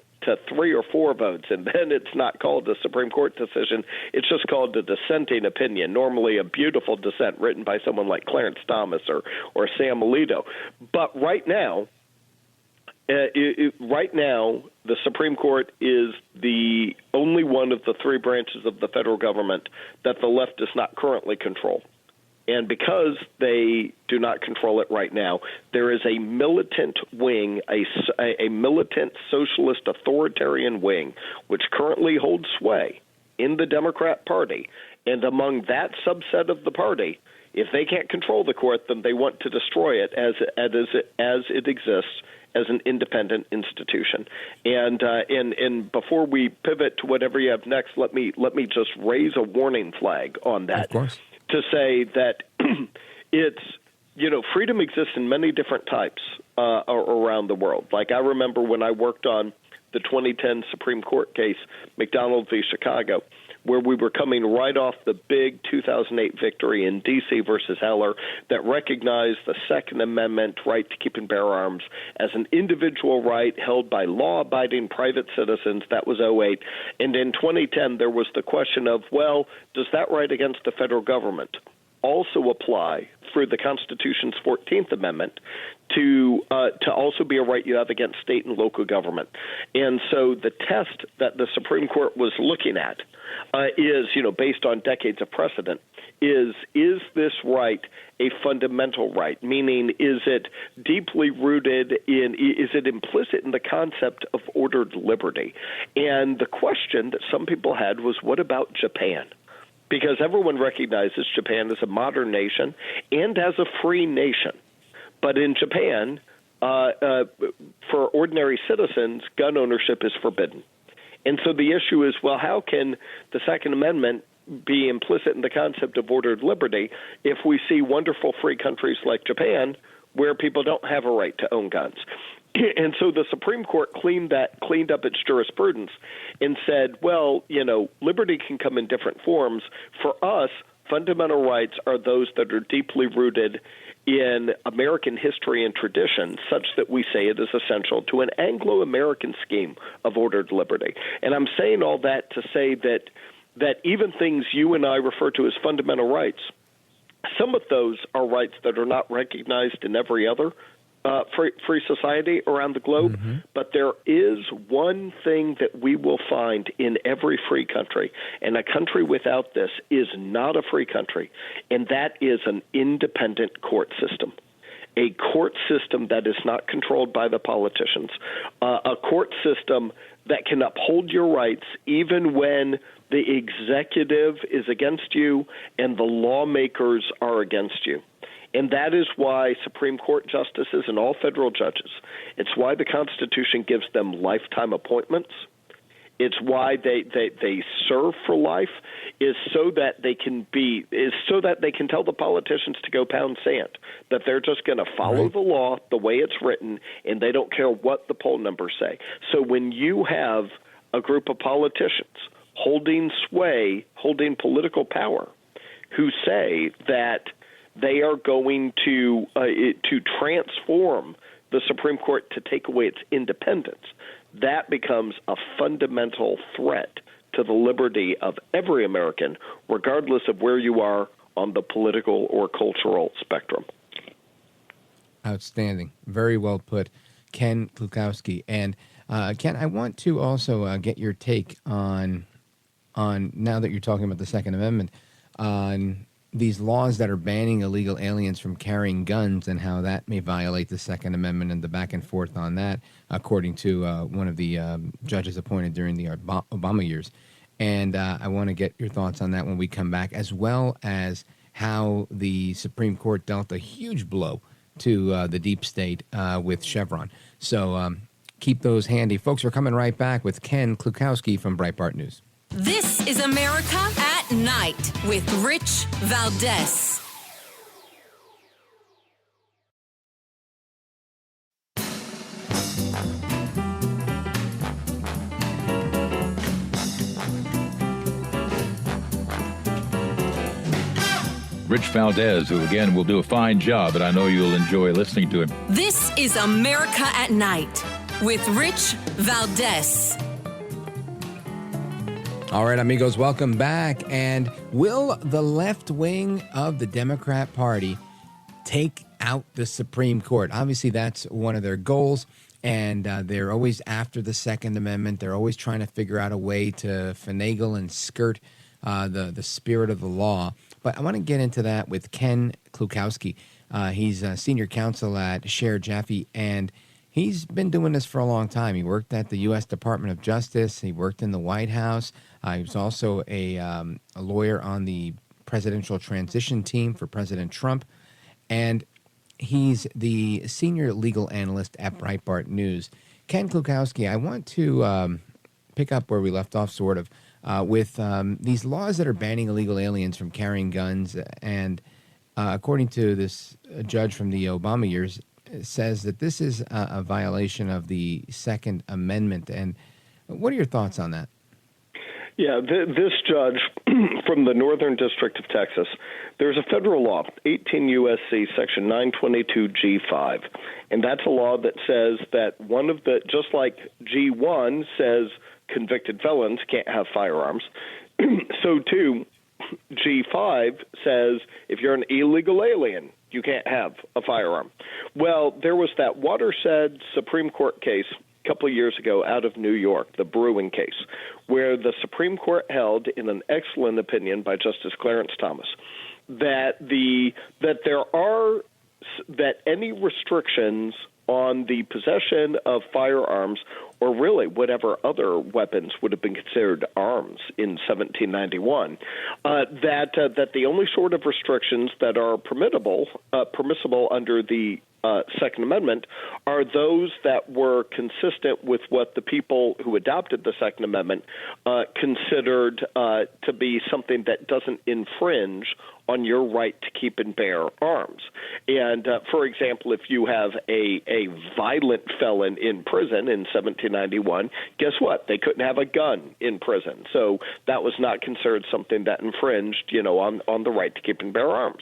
3 or 4 votes, and then it's not called a Supreme Court decision. It's just called a dissenting opinion, normally a beautiful dissent written by someone like Clarence Thomas or Sam Alito. But right now, the Supreme Court is the only one of the 3 branches of the federal government that the left does not currently control. And because they do not control it right now, there is a militant wing, a militant socialist authoritarian wing, which currently holds sway in the Democrat Party. And among that subset of the party, if they can't control the court, then they want to destroy it as it exists as an independent institution. And before we pivot to whatever you have next, let me just raise a warning flag on that. Of course. To say that it's, freedom exists in many different types around the world. Like I remember when I worked on the 2010 Supreme Court case, McDonald v. Chicago, where we were coming right off the big 2008 victory in D.C. versus Heller that recognized the Second Amendment right to keep and bear arms as an individual right held by law-abiding private citizens. That was 2008. And in 2010, there was the question of, well, does that right against the federal government also apply through the Constitution's 14th Amendment to also be a right you have against state and local government? And so the test that the Supreme Court was looking at is, based on decades of precedent, is this right a fundamental right? Meaning, is it deeply rooted is it implicit in the concept of ordered liberty? And the question that some people had was, what about Japan? Because everyone recognizes Japan as a modern nation and as a free nation. But in Japan, for ordinary citizens, gun ownership is forbidden. And so the issue is, well, how can the Second Amendment be implicit in the concept of ordered liberty if we see wonderful free countries like Japan where people don't have a right to own guns? And so the Supreme Court cleaned up its jurisprudence and said, well, liberty can come in different forms. For us, fundamental rights are those that are deeply rooted in American history and tradition, such that we say it is essential to an Anglo-American scheme of ordered liberty. And I'm saying all that to say that even things you and I refer to as fundamental rights, some of those are rights that are not recognized in every other free society around the globe. Mm-hmm. But there is one thing that we will find in every free country, and a country without this is not a free country, and that is an independent court system. A court system that is not controlled by the politicians, a court system that can uphold your rights even when the executive is against you and the lawmakers are against you. And that is why Supreme Court justices and all federal judges, it's why the Constitution gives them lifetime appointments. It's why they serve for life, is so that they can tell the politicians to go pound sand, that they're just going to follow the law the way it's written, and they don't care what the poll numbers say. So when you have a group of politicians holding sway, holding political power, who say that they are going to transform the Supreme Court to take away its independence, that becomes a fundamental threat to the liberty of every American, regardless of where you are on the political or cultural spectrum. Outstanding. Very well put, Ken Klukowski. And Ken, I want to also get your take on now that you're talking about the Second Amendment, on these laws that are banning illegal aliens from carrying guns and how that may violate the Second Amendment and the back and forth on that, according to one of the judges appointed during the Obama years. And I want to get your thoughts on that when we come back, as well as how the Supreme Court dealt a huge blow to the deep state with Chevron. So keep those handy. Folks, we're coming right back with Ken Klukowski from Breitbart News. This is America at Night with Rich Valdez. Rich Valdez, who again will do a fine job, and I know you'll enjoy listening to him. This is America at Night with Rich Valdez. All right, amigos, welcome back. And will the left wing of the Democrat Party take out the Supreme Court? Obviously, that's one of their goals, and they're always after the Second Amendment. They're always trying to figure out a way to finagle and skirt the spirit of the law. But I want to get into that with Ken Klukowski. He's a senior counsel at Sher Jaffe, and he's been doing this for a long time. He worked at the U.S. Department of Justice. He worked in the White House. He was also a lawyer on the presidential transition team for President Trump. And he's the senior legal analyst at Breitbart News. Ken Klukowski, I want to pick up where we left off, sort of, with these laws that are banning illegal aliens from carrying guns. And according to this judge from the Obama years, says that this is a violation of the Second Amendment. And what are your thoughts on that? Yeah, this judge from the Northern District of Texas, there's a federal law, 18 U.S.C. Section 922G5, and that's a law that says that one of the, just like G1 says convicted felons can't have firearms, so too G5 says if you're an illegal alien, you can't have a firearm. Well, there was that watershed Supreme Court case a couple of years ago out of New York, the Brewing case, where the Supreme Court held, in an excellent opinion by Justice Clarence Thomas, that any restrictions on the possession of firearms, or really whatever other weapons would have been considered arms in 1791, that the only sort of restrictions that are permissible under the Second Amendment are those that were consistent with what the people who adopted the Second Amendment considered to be something that doesn't infringe on your right to keep and bear arms. And, for example, if you have a violent felon in prison in 1791, guess what? They couldn't have a gun in prison. So that was not considered something that infringed, on the right to keep and bear arms.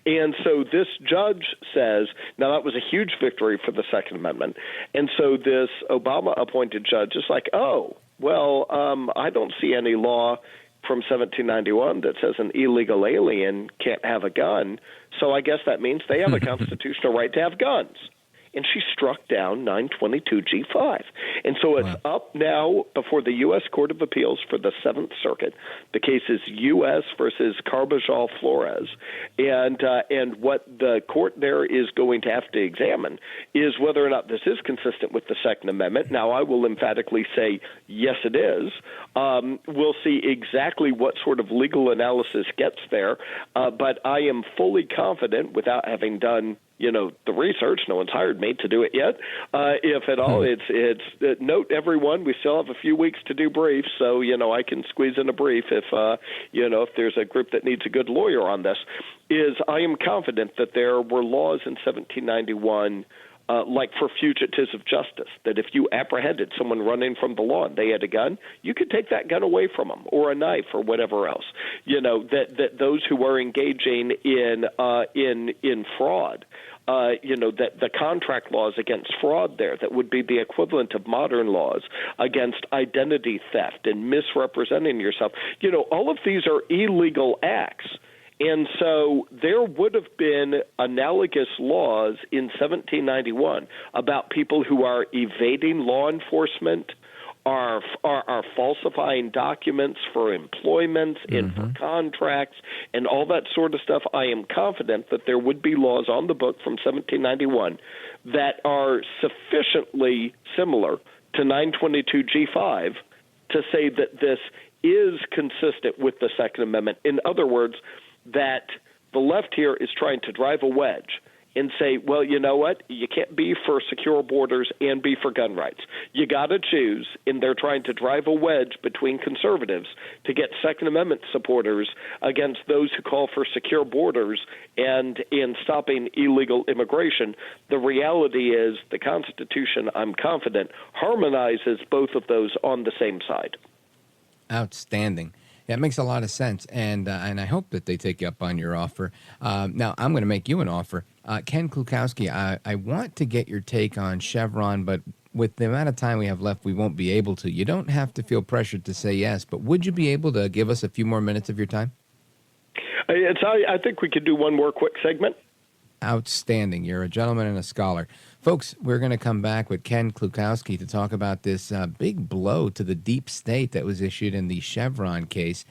And so this judge says, now that was a huge victory for the Second Amendment. And so this Obama-appointed judge is like, I don't see any law from 1791 that says an illegal alien can't have a gun. So I guess that means they have a constitutional right to have guns. And she struck down 922G5. And so it's up now before the U.S. Court of Appeals for the Seventh Circuit. The case is U.S. versus Carbajal Flores. And what the court there is going to have to examine is whether or not this is consistent with the Second Amendment. Now, I will emphatically say, yes, it is. We'll see exactly what sort of legal analysis gets there. But I am fully confident, without having done the research, no one's hired me to do it yet. If at all, it's note everyone, we still have a few weeks to do briefs, so I can squeeze in a brief if if there's a group that needs a good lawyer on this. I am confident that there were laws in 1791. Like for fugitives of justice, that if you apprehended someone running from the law and they had a gun, you could take that gun away from them, or a knife, or whatever else. That those who are engaging in fraud, that the contract laws against fraud there, that would be the equivalent of modern laws against identity theft and misrepresenting yourself. All of these are illegal acts. And so there would have been analogous laws in 1791 about people who are evading law enforcement, are falsifying documents for employments and for contracts and all that sort of stuff. I am confident that there would be laws on the book from 1791 that are sufficiently similar to 922G5 to say that this is consistent with the Second Amendment. In other words, that the left here is trying to drive a wedge and say, well, you know what? You can't be for secure borders and be for gun rights. You got to choose, and they're trying to drive a wedge between conservatives to get Second Amendment supporters against those who call for secure borders and stopping illegal immigration. The reality is the Constitution, I'm confident, harmonizes both of those on the same side. Outstanding. Yeah, it makes a lot of sense, and I hope that they take you up on your offer. Now, I'm going to make you an offer. Ken Klukowski, I want to get your take on Chevron, but with the amount of time we have left, we won't be able to. You don't have to feel pressured to say yes, but would you be able to give us a few more minutes of your time? I think we could do one more quick segment. Outstanding. You're a gentleman and a scholar. Folks, we're going to come back with Ken Klukowski to talk about this big blow to the deep state that was issued in the Chevron case.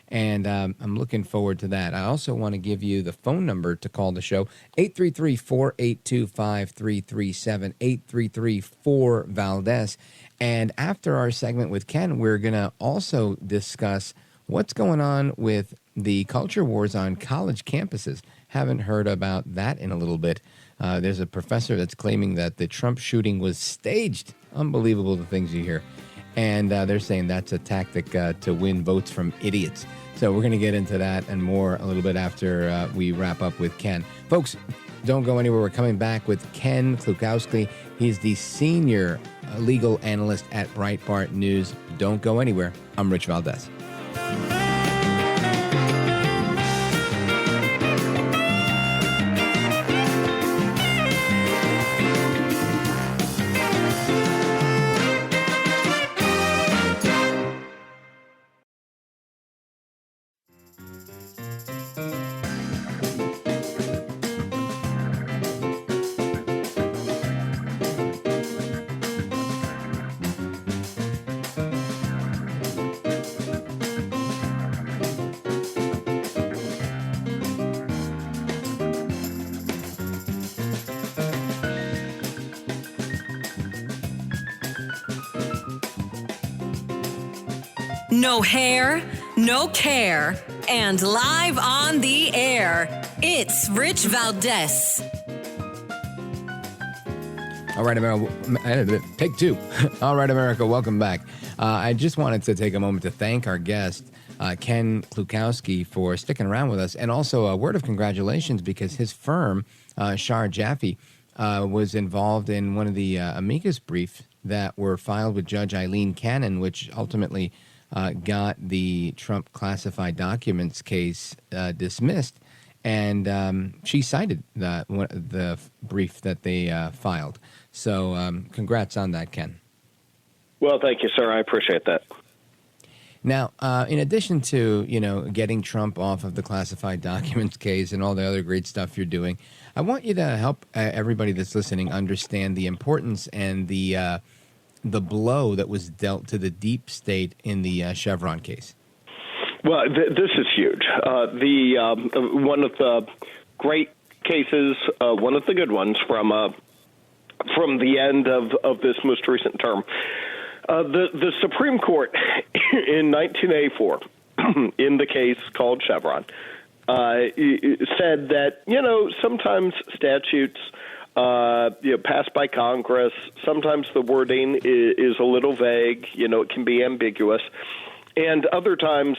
And I'm looking forward to that. I also want to give you the phone number to call the show, 833-482-5337, 833-4-VALDEZ. And after our segment with Ken, we're going to also discuss what's going on with the culture wars on college campuses. Haven't heard about that in a little bit. There's a professor that's claiming that the Trump shooting was staged. Unbelievable, the things you hear. And they're saying that's a tactic to win votes from idiots. So we're going to get into that and more a little bit after we wrap up with Ken. Folks, don't go anywhere. We're coming back with Ken Klukowski. He's the senior legal analyst at Breitbart News. Don't go anywhere. I'm Rich Valdez. No hair, no care, and live on the air, it's Rich Valdez. All right, America, take two. All right, America, welcome back. I just wanted to take a moment to thank our guest, Ken Klukowski, for sticking around with us, and also a word of congratulations because his firm, Shar Jaffe, was involved in one of the amicus briefs that were filed with Judge Eileen Cannon, which ultimately got the Trump classified documents case dismissed. And she cited the brief that they filed. So congrats on that, Ken. Well, thank you, sir. I appreciate that. Now, in addition to, getting Trump off of the classified documents case and all the other great stuff you're doing, I want you to help everybody that's listening understand the importance and the blow that was dealt to the deep state in the Chevron case. Well, this is huge. One of the great cases, one of the good ones from the end of this most recent term. The Supreme Court in 1984, in the case called Chevron, said that, sometimes statutes, passed by Congress, sometimes the wording is a little vague, it can be ambiguous, and other times,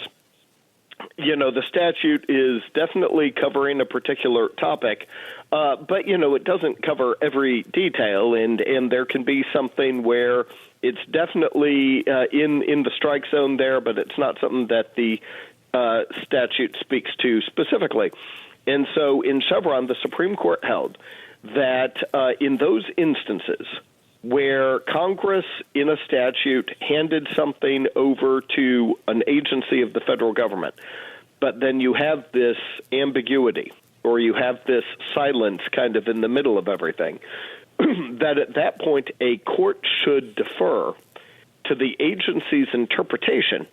the statute is definitely covering a particular topic, but, it doesn't cover every detail, and there can be something where it's definitely in the strike zone there, but it's not something that the statute speaks to specifically. And so in Chevron, the Supreme Court held that in those instances where Congress in a statute handed something over to an agency of the federal government, but then you have this ambiguity or you have this silence kind of in the middle of everything, that at that point a court should defer to the agency's interpretation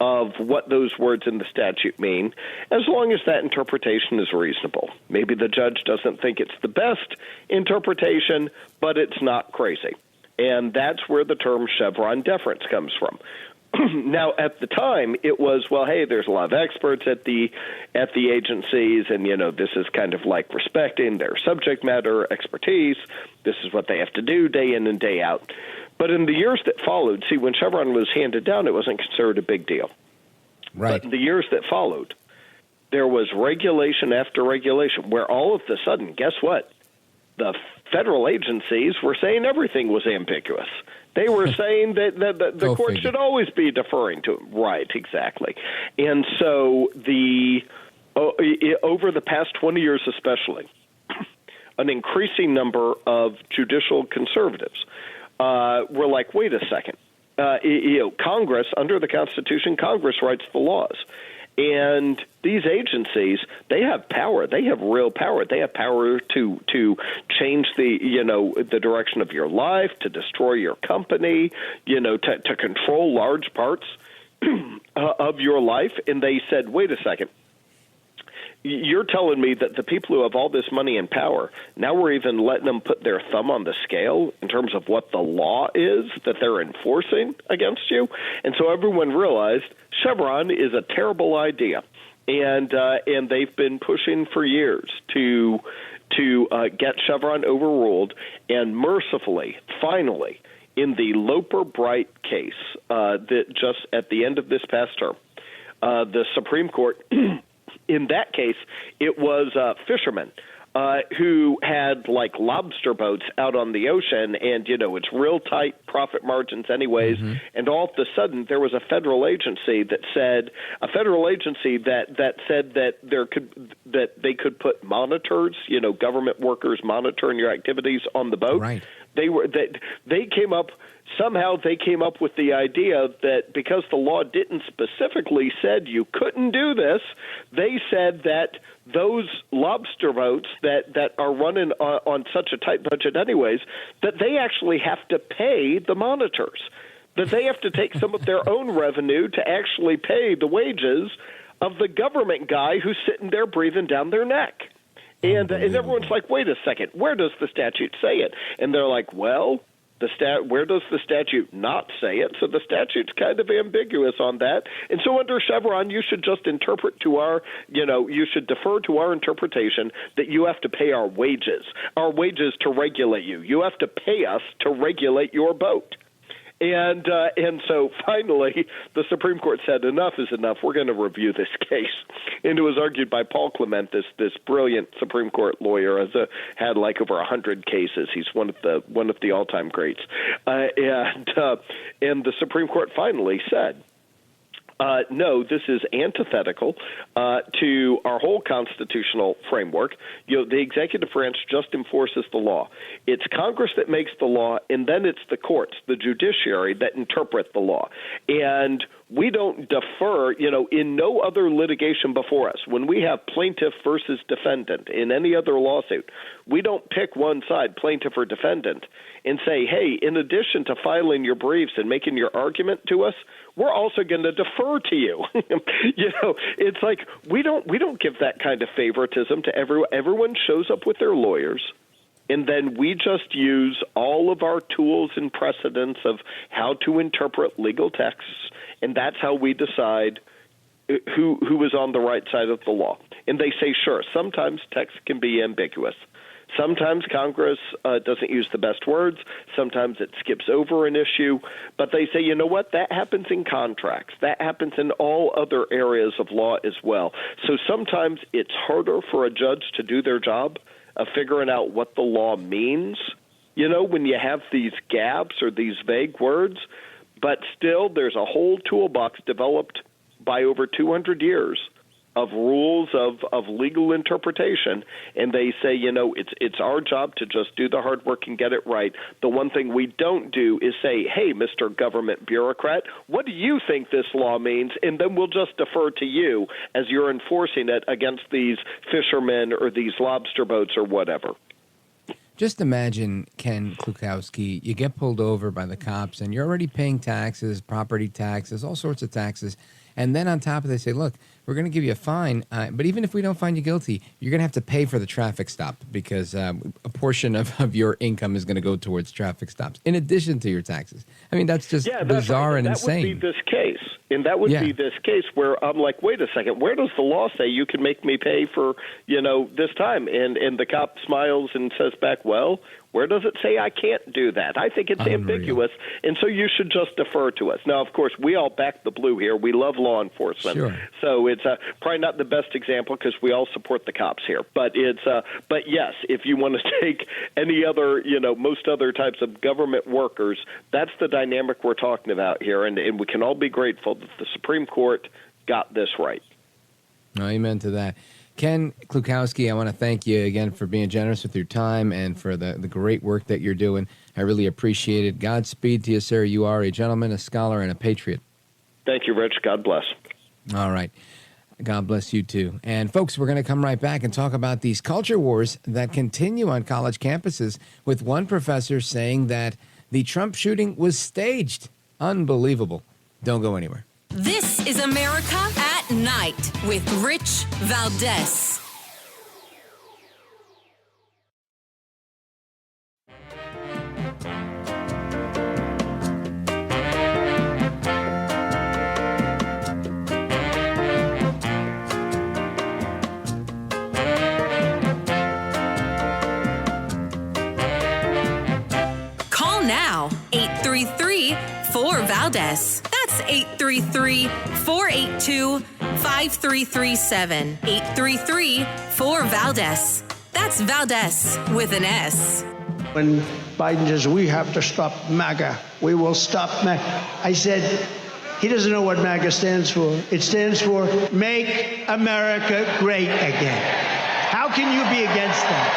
of what those words in the statute mean, as long as that interpretation is reasonable. Maybe the judge doesn't think it's the best interpretation, but it's not crazy. And that's where the term Chevron deference comes from. Now, at the time, it was, well, hey, there's a lot of experts at the agencies, and, this is kind of like respecting their subject matter expertise. This is what they have to do day in and day out. But in the years that followed, see, when Chevron was handed down, it wasn't considered a big deal. Right. But in the years that followed, there was regulation after regulation where all of a sudden, guess what? The federal agencies were saying everything was ambiguous. They were saying that the court should always be deferring to them. Right, exactly. And so over the past 20 years especially, an increasing number of judicial conservatives were like, wait a second. Congress, under the Constitution, Congress writes the laws. And these agencies, they have power. They have real power. They have power to change the direction of your life, to destroy your company, to control large parts of your life. And they said, wait a second. You're telling me that the people who have all this money and power, now we're even letting them put their thumb on the scale in terms of what the law is that they're enforcing against you? And so everyone realized Chevron is a terrible idea. And they've been pushing for years to get Chevron overruled. And mercifully, finally, in the Loper-Bright case that just at the end of this past term, the Supreme Court in that case, it was fishermen who had like lobster boats out on the ocean, and it's real tight profit margins anyways. Mm-hmm. And all of a sudden, there was a federal agency that said that they could put monitors, government workers monitoring your activities on the boat. Right. They came up. Somehow they came up with the idea that because the law didn't specifically said you couldn't do this, they said that those lobster boats that are running on such a tight budget anyways, that they actually have to pay the monitors, that they have to take some of their own revenue to actually pay the wages of the government guy who's sitting there breathing down their neck. And everyone's like, wait a second, where does the statute say it? And they're like, well, Where does the statute not say it? So the statute's kind of ambiguous on that. And so under Chevron, you should just interpret to you should defer to our interpretation that you have to pay our wages to regulate you. You have to pay us to regulate your boat. And so finally, the Supreme Court said enough is enough. We're going to review this case. And it was argued by Paul Clement, this brilliant Supreme Court lawyer, had like over 100 cases. He's one of the all-time greats. And the Supreme Court finally said, no, this is antithetical to our whole constitutional framework. The executive branch just enforces the law. It's Congress that makes the law, and then it's the courts, the judiciary, that interpret the law. And we don't defer, in no other litigation before us. When we have plaintiff versus defendant in any other lawsuit, we don't pick one side, plaintiff or defendant, and say, hey, in addition to filing your briefs and making your argument to us, we're also going to defer to you. It's like we don't give that kind of favoritism to everyone. Everyone shows up with their lawyers, and then we just use all of our tools and precedents of how to interpret legal texts, and that's how we decide who is on the right side of the law. And they say, sure, sometimes text can be ambiguous. Sometimes Congress doesn't use the best words. Sometimes it skips over an issue. But they say, you know what? That happens in contracts. That happens in all other areas of law as well. So sometimes it's harder for a judge to do their job of figuring out what the law means, when you have these gaps or these vague words. But still, there's a whole toolbox developed by over 200 years of rules of legal interpretation, and they say, it's our job to just do the hard work and get it right. The one thing we don't do is say, hey, Mr. Government Bureaucrat, what do you think this law means? And then we'll just defer to you as you're enforcing it against these fishermen or these lobster boats or whatever. Just imagine, Ken Klukowski, you get pulled over by the cops and you're already paying taxes, property taxes, all sorts of taxes. And then on top of it, they say, look, we're going to give you a fine, but even if we don't find you guilty, you're going to have to pay for the traffic stop because a portion of your income is going to go towards traffic stops, in addition to your taxes. I mean, that's just bizarre and insane. That would be this case. And that would be this case where I'm like, wait a second, where does the law say you can make me pay for, this time? And the cop smiles and says back, well, where does it say I can't do that? I think it's ambiguous, and so you should just defer to us. Now, of course, we all back the blue here. We love law enforcement. Sure. So it's probably not the best example because we all support the cops here. But but yes, if you want to take any other, most other types of government workers, that's the dynamic we're talking about here, and we can all be grateful that the Supreme Court got this right. Amen to that. Ken Klukowski, I want to thank you again for being generous with your time and for the great work that you're doing. I really appreciate it. Godspeed to you, sir. You are a gentleman, a scholar, and a patriot. Thank you, Rich. God bless. All right. God bless you, too. And, folks, we're going to come right back and talk about these culture wars that continue on college campuses with one professor saying that the Trump shooting was staged. Unbelievable. Don't go anywhere. This is America at Night with Rich Valdez. Call now, 833-4VALDEZ. That's 833-482-5337. 833-4VALDEZ. That's Valdez with an S. When Biden says, we have to stop MAGA, we will stop MAGA, I said, he doesn't know what MAGA stands for. It stands for Make America Great Again. How can you be against that?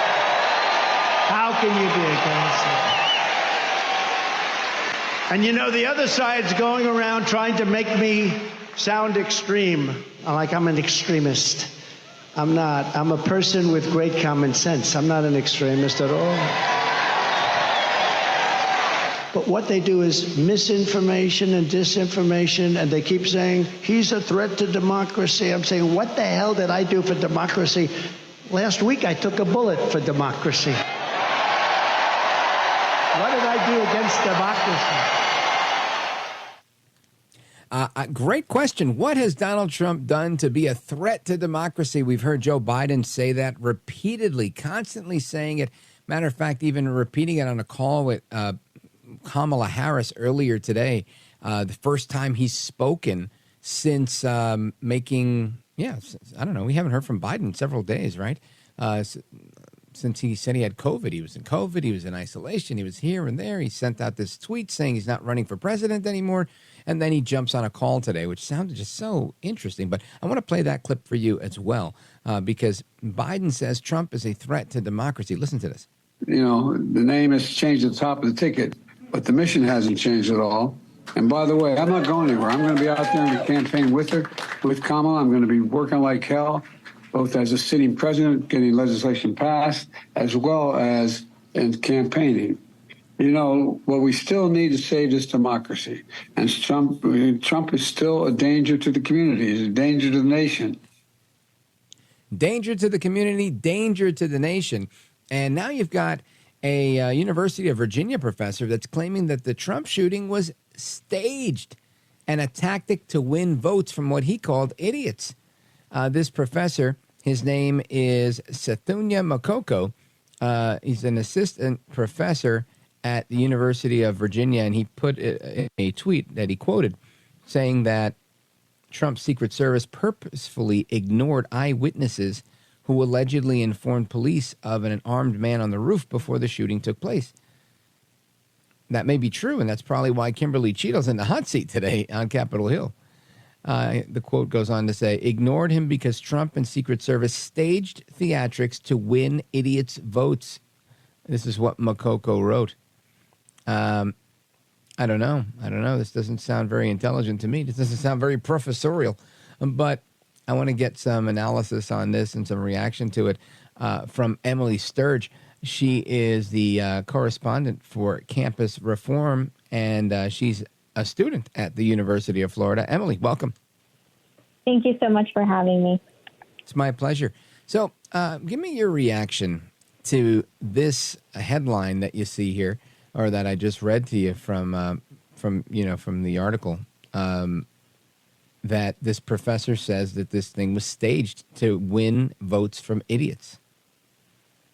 How can you be against that? And the other side's going around trying to make me sound extreme, like I'm an extremist. I'm not. I'm a person with great common sense. I'm not an extremist at all. But what they do is misinformation and disinformation, and they keep saying, he's a threat to democracy. I'm saying, what the hell did I do for democracy? Last week I took a bullet for democracy. What did I do against democracy? Great question. What has Donald Trump done to be a threat to democracy? We've heard Joe Biden say that repeatedly, constantly saying it. Matter of fact, even repeating it on a call with Kamala Harris earlier today. The first time he's spoken since making, I don't know. We haven't heard from Biden in several days, right? Since he said he had COVID. He was in COVID. He was in isolation. He was here and there. He sent out this tweet saying he's not running for president anymore. And then he jumps on a call today, which sounded just so interesting. But I want to play that clip for you as well, because Biden says Trump is a threat to democracy. Listen to this. You know, the name has changed at the top of the ticket, but the mission hasn't changed at all. And by the way, I'm not going anywhere. I'm going to be out there in the campaign with her, with Kamala. I'm going to be working like hell, both as a sitting president, getting legislation passed, as well as in campaigning. You know, what we still need to save this democracy. And Trump is still a danger to the community. He's a danger to the nation. Danger to the community, danger to the nation. And now you've got a University of Virginia professor that's claiming that the Trump shooting was staged and a tactic to win votes from what he called idiots. This professor, his name is Sethunya Makoko. He's an assistant professor at the University of Virginia, and he put a tweet that he quoted saying that Trump's Secret Service purposefully ignored eyewitnesses who allegedly informed police of an armed man on the roof before the shooting took place. That may be true, and that's probably why Kimberly Cheadle's in the hot seat today on Capitol Hill. The quote goes on to say, ignored him because Trump and Secret Service staged theatrics to win idiots' votes. This is what Makoko wrote. I don't know. This doesn't sound very intelligent to me. This doesn't sound very professorial. But I want to get some analysis on this and some reaction to it from Emily Sturge. She is the correspondent for Campus Reform, and she's a student at the University of Florida. Emily, welcome. Thank you so much for having me. It's my pleasure. So give me your reaction to this headline that you see here, or that I just read to you from the article, that this professor says that this thing was staged to win votes from idiots.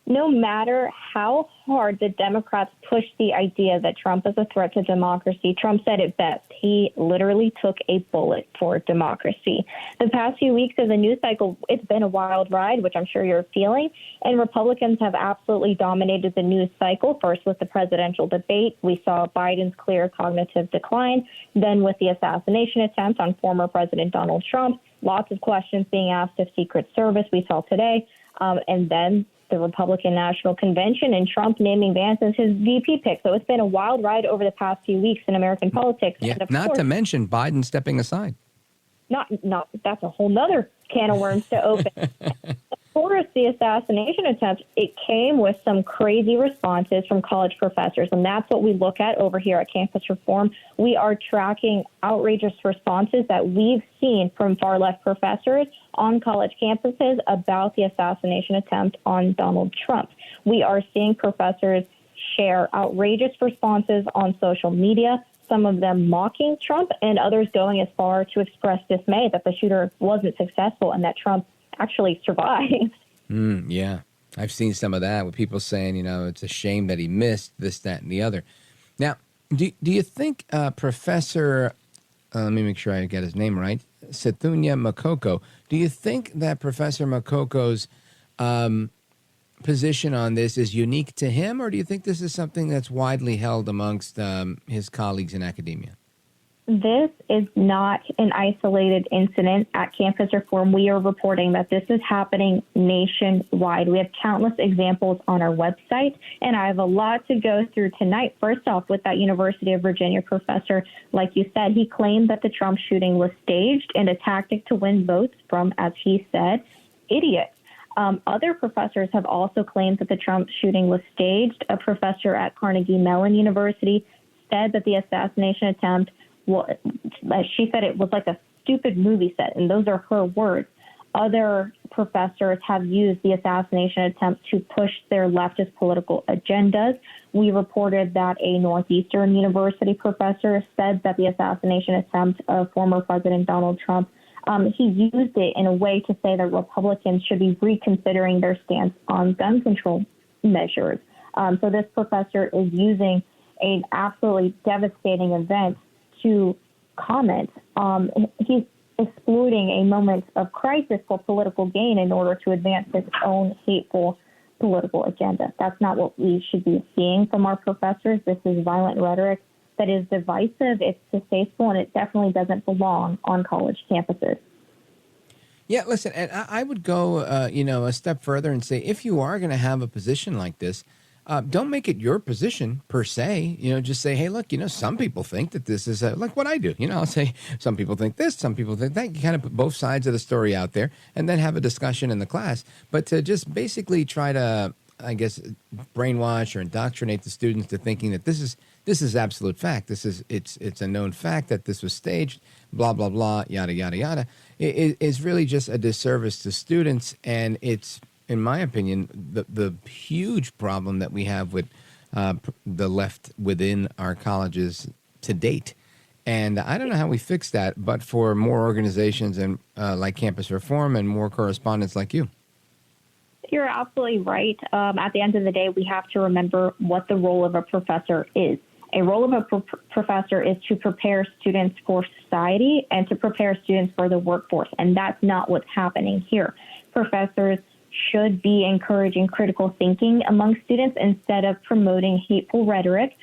No matter how hard the Democrats pushed the idea that Trump is a threat to democracy, Trump said it best. He literally took a bullet for democracy. The past few weeks of the news cycle, it's been a wild ride, which I'm sure you're feeling, and Republicans have absolutely dominated the news cycle. First with the presidential debate, we saw Biden's clear cognitive decline. Then with the assassination attempt on former President Donald Trump, lots of questions being asked of Secret Service, we saw today, and then the Republican National Convention and Trump naming Vance as his VP pick. So it's been a wild ride over the past few weeks in American politics. Yeah, and of not course, to mention Biden stepping aside. Not that's a whole nother can of worms to open. Of course, the assassination attempt, it came with some crazy responses from college professors, and that's what we look at over here at Campus Reform. We are tracking outrageous responses that we've seen from far-left professors on college campuses about the assassination attempt on Donald Trump. We are seeing professors share outrageous responses on social media, some of them mocking Trump, and others going as far to express dismay that the shooter wasn't successful and that Trump actually survived. Yeah, I've seen some of that with people saying, it's a shame that he missed this, that, and the other. Now, do you think Professor, let me make sure I get his name right, Sethunya Makoko, do you think that Professor Makoko's position on this is unique to him, or do you think this is something that's widely held amongst his colleagues in academia? This is not an isolated incident at Campus Reform. We are reporting that this is happening nationwide. We have countless examples on our website, and I have a lot to go through tonight. First off, with that University of Virginia professor, like you said, he claimed that the Trump shooting was staged and a tactic to win votes from, as he said, idiots. Other professors have also claimed that the Trump shooting was staged. A professor at Carnegie Mellon University said that the assassination attempt, well, she said it was like a stupid movie set, and those are her words. Other professors have used the assassination attempt to push their leftist political agendas. We reported that a Northeastern University professor said that the assassination attempt of former President Donald Trump, he used it in a way to say that Republicans should be reconsidering their stance on gun control measures. So this professor is using an absolutely devastating event to comment. He's exploiting a moment of crisis for political gain in order to advance his own hateful political agenda. That's not what we should be seeing from our professors. This is violent rhetoric that is divisive, it's distasteful, and it definitely doesn't belong on college campuses. Yeah, listen, and I would go, a step further and say, if you are going to have a position like this, don't make it your position per se. Just say, hey, look, some people think that this is like what I do. I'll say some people think this, some people think that. You kind of put both sides of the story out there and then have a discussion in the class. But to just basically try to, I guess, brainwash or indoctrinate the students to thinking that this is absolute fact. It's a known fact that this was staged, blah, blah, blah, yada, yada, yada. It is really just a disservice to students, and it's, in my opinion, the huge problem that we have with the left within our colleges to date. And I don't know how we fix that, but for more organizations and like Campus Reform and more correspondents like you. You're absolutely right. At the end of the day, we have to remember what the role of a professor is. A role of a professor is to prepare students for society and to prepare students for the workforce. And that's not what's happening here. Professors should be encouraging critical thinking among students instead of promoting hateful rhetoric.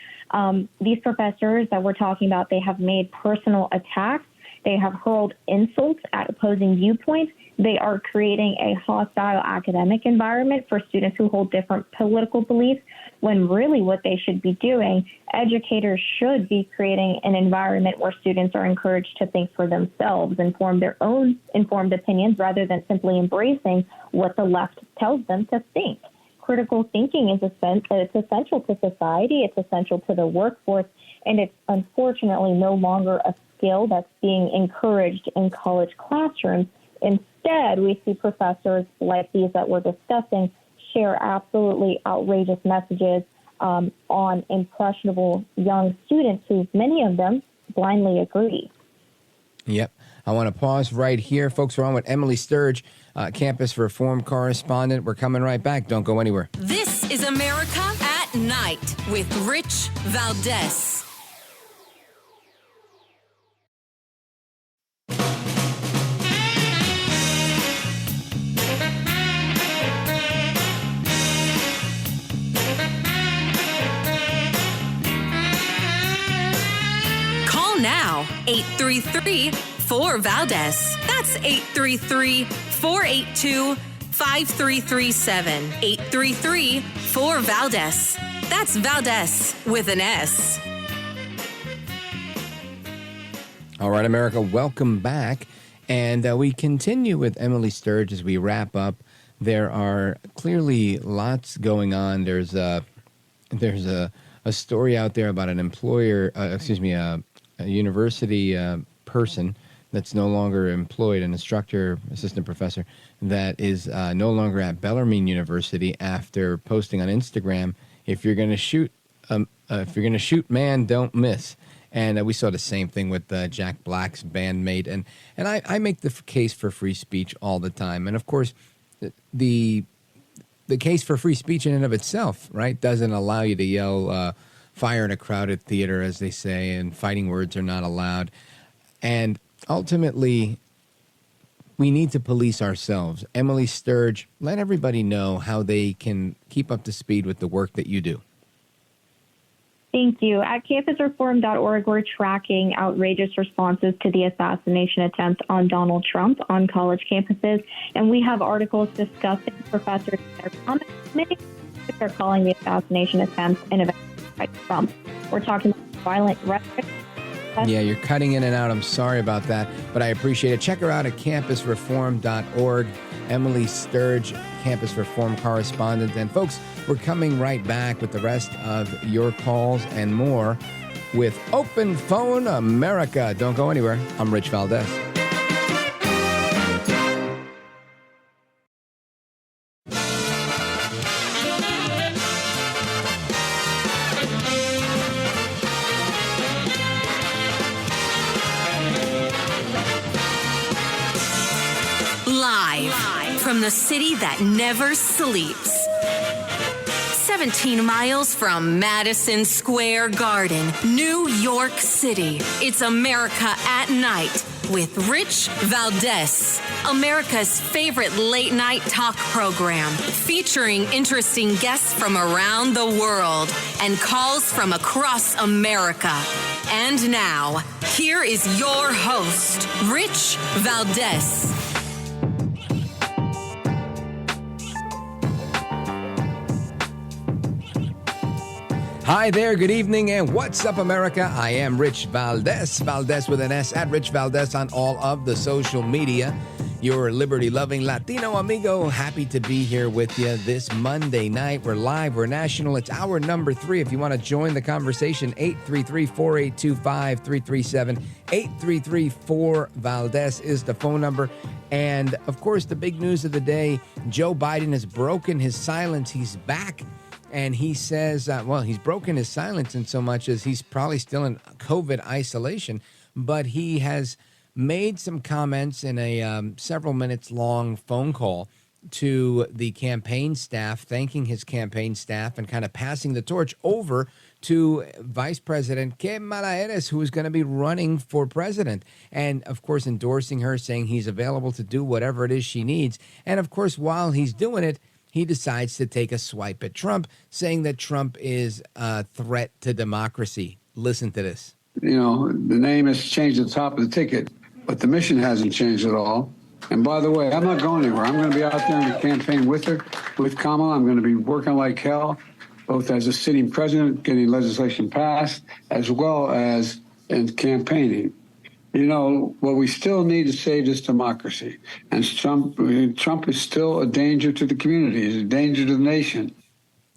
These professors that we're talking about, they have made personal attacks. They have hurled insults at opposing viewpoints. They are creating a hostile academic environment for students who hold different political beliefs, when really what they should be doing, educators should be creating an environment where students are encouraged to think for themselves and form their own informed opinions rather than simply embracing what the left tells them to think. Critical thinking is essential to society, it's essential to the workforce, and it's unfortunately no longer a skill that's being encouraged in college classrooms. Instead, we see professors like these that we're discussing share absolutely outrageous messages on impressionable young students who, many of them, blindly agree. Yep. I want to pause right here. Folks, we're on with Emily Sturge, Campus Reform correspondent. We're coming right back. Don't go anywhere. This is America at Night with Rich Valdez. Now, 833-4-VALDEZ. That's 833-482-5337. 833-4-VALDEZ. That's Valdez with an S. All right, America, welcome back. And we continue with Emily Sturge as we wrap up. There are clearly lots going on. There's a story out there about an employer, a university person that's no longer employed, an instructor, assistant professor, that is no longer at Bellarmine University after posting on Instagram, if you're going to shoot, man, don't miss. And we saw the same thing with Jack Black's bandmate. And I make the case for free speech all the time. And of course, the case for free speech in and of itself, right, doesn't allow you to yell fire in a crowded theater, as they say, and fighting words are not allowed. And ultimately, we need to police ourselves. Emily Sturge, let everybody know how they can keep up to speed with the work that you do. Thank you. At campusreform.org, we're tracking outrageous responses to the assassination attempt on Donald Trump on college campuses. And we have articles discussing professors and their comments made. They're calling the assassination attempt an event by Trump. We're talking about violent rhetoric. Yeah, you're cutting in and out. I'm sorry about that, but I appreciate it. Check her out at campusreform.org. Emily Sturge, Campus Reform correspondent. And folks, we're coming right back with the rest of your calls and more with Open Phone America. Don't go anywhere. I'm Rich Valdez. from the city that never sleeps. 17 miles from Madison Square Garden, New York City. It's America at Night with Rich Valdez, America's favorite late-night talk program, featuring interesting guests from around the world and calls from across America. And now, here is your host, Rich Valdez. Hi there, good evening, and what's up, America? I am Rich Valdez, Valdez with an S, at Rich Valdez on all of the social media. Your liberty-loving Latino amigo, happy to be here with you this Monday night. We're live, we're national. It's hour number 3. If you want to join the conversation, 833-482-5337. 833-4-Valdez is the phone number. And, of course, the big news of the day, Joe Biden has broken his silence. He's back. And he says, he's broken his silence in so much as he's probably still in COVID isolation, but he has made some comments in a several minutes long phone call to the campaign staff, thanking his campaign staff and kind of passing the torch over to Vice President Kamala Harris, who is going to be running for president. And, of course, endorsing her, saying he's available to do whatever it is she needs. And, of course, while he's doing it, he decides to take a swipe at Trump, saying that Trump is a threat to democracy. Listen to this. You know, the name has changed at the top of the ticket, but the mission hasn't changed at all. And by the way, I'm not going anywhere. I'm going to be out there in the campaign with her, with Kamala. I'm going to be working like hell, both as a sitting president, getting legislation passed, as well as in campaigning. You know, what we still need to save this democracy. And Trump is still a danger to the community. He's a danger to the nation.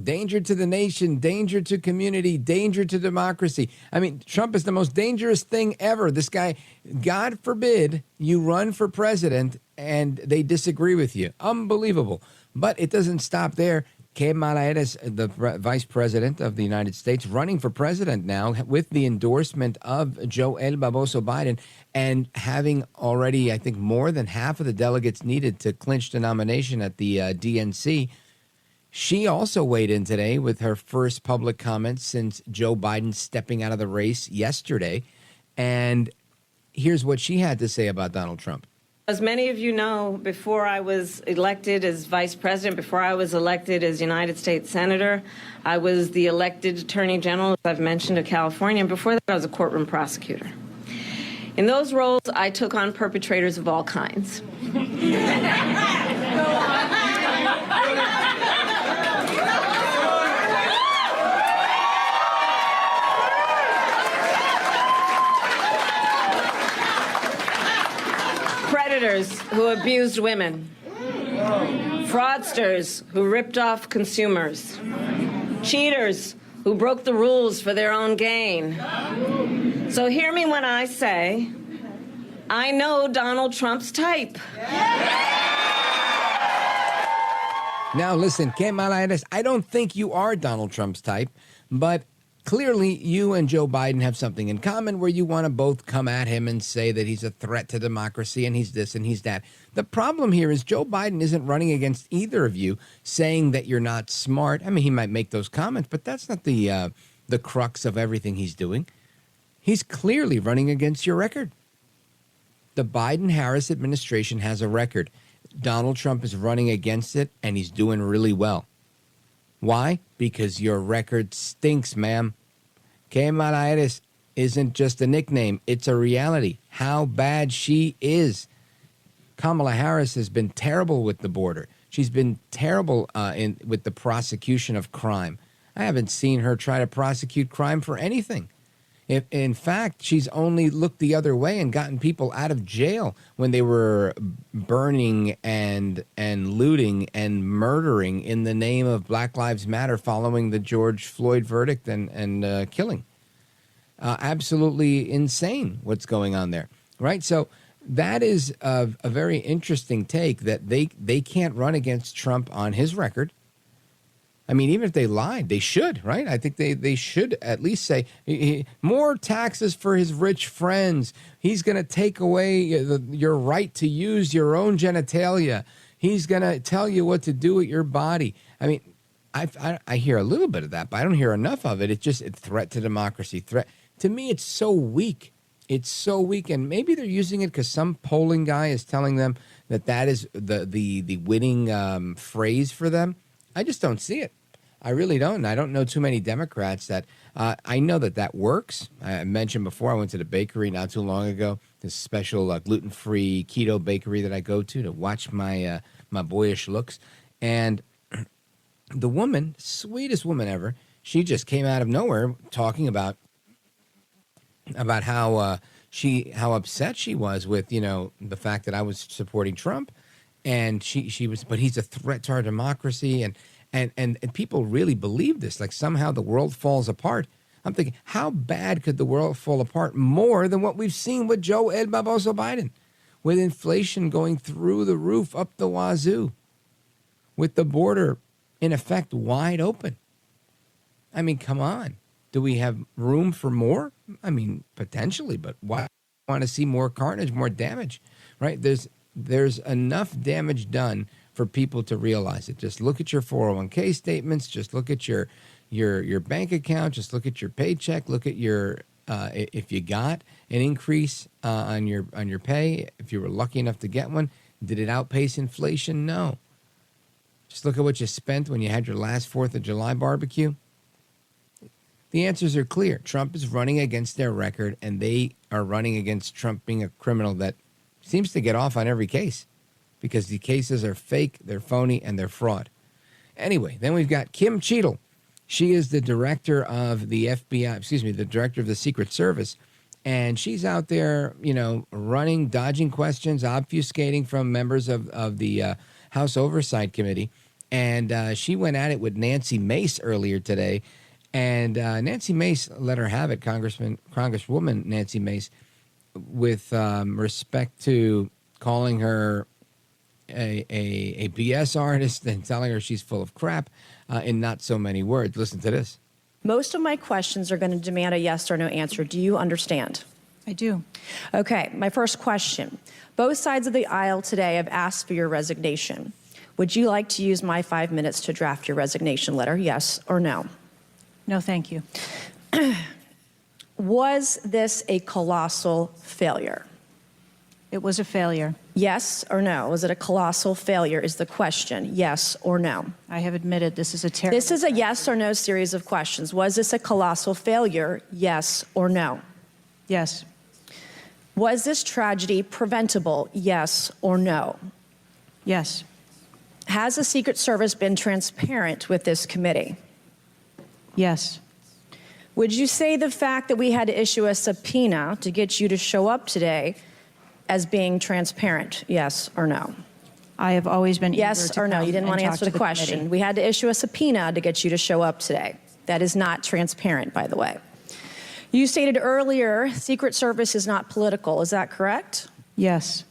Danger to the nation, danger to community, danger to democracy. I mean, Trump is the most dangerous thing ever. This guy, God forbid, you run for president and they disagree with you. Unbelievable. But it doesn't stop there. Kamala Harris, the vice president of the United States, running for president now with the endorsement of Joe El Baboso Biden and having already, I think, more than half of the delegates needed to clinch the nomination at the DNC. She also weighed in today with her first public comments since Joe Biden stepping out of the race yesterday. And here's what she had to say about Donald Trump. As many of you know, before I was elected as vice president, before I was elected as United States Senator, I was the elected Attorney General, as I've mentioned, of California. And before that, I was a courtroom prosecutor. In those roles, I took on perpetrators of all kinds. Predators who abused women, fraudsters who ripped off consumers, cheaters who broke the rules for their own gain. So hear me when I say, I know Donald Trump's type. Now, listen, Kamala Harris, I don't think you are Donald Trump's type, but clearly, you and Joe Biden have something in common where you want to both come at him and say that he's a threat to democracy and he's this and he's that. The problem here is Joe Biden isn't running against either of you, saying that you're not smart. I mean, he might make those comments, but that's not the crux of everything he's doing. He's clearly running against your record. The Biden-Harris administration has a record. Donald Trump is running against it, and he's doing really well. Why? Because your record stinks, ma'am. Kamala Harris isn't just a nickname. It's a reality. How bad she is. Kamala Harris has been terrible with the border. She's been terrible with the prosecution of crime. I haven't seen her try to prosecute crime for anything. In fact, she's only looked the other way and gotten people out of jail when they were burning and looting and murdering in the name of Black Lives Matter following the George Floyd verdict and killing. Absolutely insane what's going on there, right? So that is a very interesting take that they can't run against Trump on his record. I mean, even if they lied, they should, right? I think they should at least say more taxes for his rich friends. He's going to take away your right to use your own genitalia. He's going to tell you what to do with your body. I mean, I hear a little bit of that, but I don't hear enough of it. It's just a threat to democracy. To me, it's so weak. It's so weak, and maybe they're using it because some polling guy is telling them that is the winning phrase for them. I just don't see it. I really don't. And I don't know too many Democrats that I know that works. I mentioned before I went to the bakery not too long ago, this special gluten-free keto bakery that I go to watch my my boyish looks. And the woman, sweetest woman ever, she just came out of nowhere talking about how how upset she was with, the fact that I was supporting Trump. And she was, but he's a threat to our democracy. And people really believe this, like somehow the world falls apart. I'm thinking, how bad could the world fall apart more than what we've seen with Joe El Baboso Biden, with inflation going through the roof, up the wazoo, with the border in effect wide open? I mean, come on. Do we have room for more? I mean, potentially, but why want to see more carnage, more damage, right? There's enough damage done for people to realize it. Just look at your 401k statements. Just look at your bank account. Just look at your paycheck. Look at your if you got an increase on your pay. If you were lucky enough to get one, did it outpace inflation? No. Just look at what you spent when you had your last 4th of July barbecue. The answers are clear. Trump is running against their record, and they are running against Trump being a criminal that seems to get off on every case because the cases are fake, they're phony, and they're fraud. Anyway, then we've got Kim Cheadle. She is the director of the FBI, the director of the Secret Service, and she's out there, running, dodging questions, obfuscating from members of the House Oversight Committee. And she went at it with Nancy Mace earlier today. And Nancy Mace let her have it, Congresswoman Nancy Mace, with respect to calling her a BS artist and telling her she's full of crap in not so many words. Listen to this. Most of my questions are going to demand a yes or no answer. Do you understand? I do. Okay, my first question. Both sides of the aisle today have asked for your resignation. Would you like to use my 5 minutes to draft your resignation letter, yes or no? No, thank you. Was this a colossal failure? It was a failure. Yes or no? Was it a colossal failure is the question. Yes or no? I have admitted this is a terrible... This is a yes or no series of questions. Was this a colossal failure? Yes or no? Yes. Was this tragedy preventable? Yes or no? Yes. Has the Secret Service been transparent with this committee? Yes. Would you say the fact that we had to issue a subpoena to get you to show up today as being transparent? Yes or no? I have always been yes or no. You didn't want to answer the question. Committee. We had to issue a subpoena to get you to show up today. That is not transparent, by the way. You stated earlier, Secret Service is not political. Is that correct? Yes.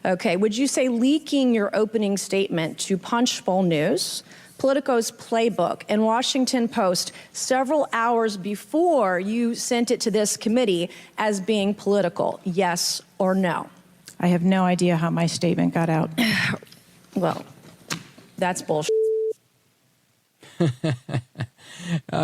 Okay. Would you say leaking your opening statement to Punchbowl News, Politico's Playbook, and Washington Post several hours before you sent it to this committee as being political? Yes or no? I have no idea how my statement got out. Well, that's bullshit.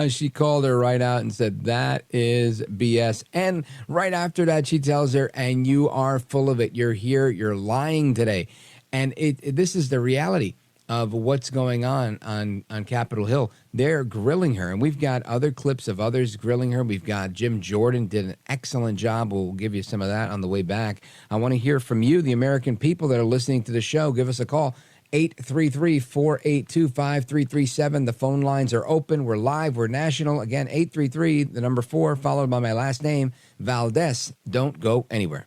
She called her right out and said, that is BS. And right after that, she tells her, and you are full of it. You're here. You're lying today. And this is the reality of what's going on Capitol Hill. They're grilling her. And we've got other clips of others grilling her. We've got Jim Jordan did an excellent job. We'll give you some of that on the way back. I want to hear from you, the American people that are listening to the show. Give us a call. 833-482-5337. The phone lines are open. We're live. We're national. Again, 833, the number 4, followed by my last name, Valdez. Don't go anywhere.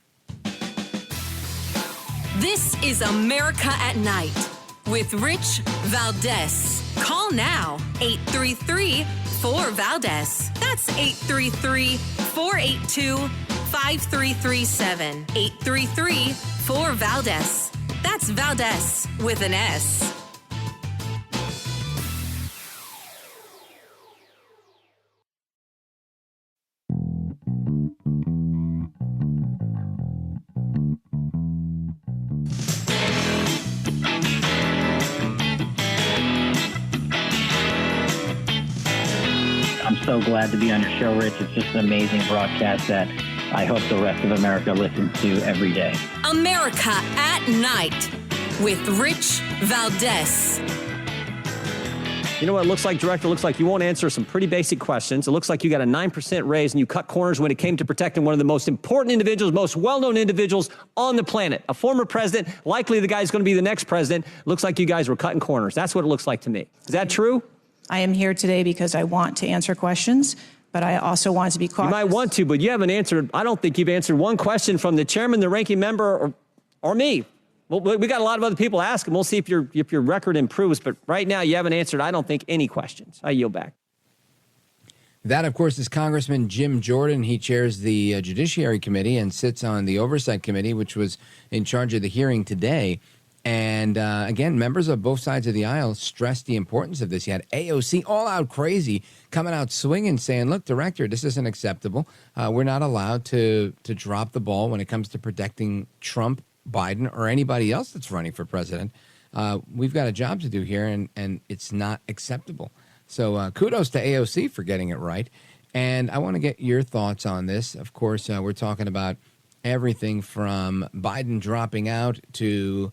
This is America at Night with Rich Valdez. Call now, 833-4VALDEZ. That's 833-482-5337. 833-4VALDEZ. That's Valdez with an S. so glad to be on your show, Rich. It's just an amazing broadcast that I hope the rest of America listens to every day. America at Night with Rich Valdez. You know what it looks like, Director? It looks like you won't answer some pretty basic questions. It looks like you got a 9% raise and you cut corners when it came to protecting one of the most important individuals, most well-known individuals on the planet. A former president, likely the guy's going to be the next president. Looks like you guys were cutting corners. That's what it looks like to me. Is that true? I am here today because I want to answer questions, but I also want to be cautious. You might want to, but you haven't answered. I don't think you've answered one question from the chairman, the ranking member, or me. Well, we got a lot of other people asking. We'll see if your record improves. But right now, you haven't answered, I don't think, any questions. I yield back. That, of course, is Congressman Jim Jordan. He chairs the Judiciary Committee and sits on the Oversight Committee, which was in charge of the hearing today. And again, members of both sides of the aisle stressed the importance of this. You had AOC all out crazy, coming out swinging, saying, look, Director, this isn't acceptable. We're not allowed to drop the ball when it comes to protecting Trump, Biden, or anybody else that's running for president. We've got a job to do here, and it's not acceptable. So kudos to AOC for getting it right. And I want to get your thoughts on this. Of course, we're talking about everything from Biden dropping out to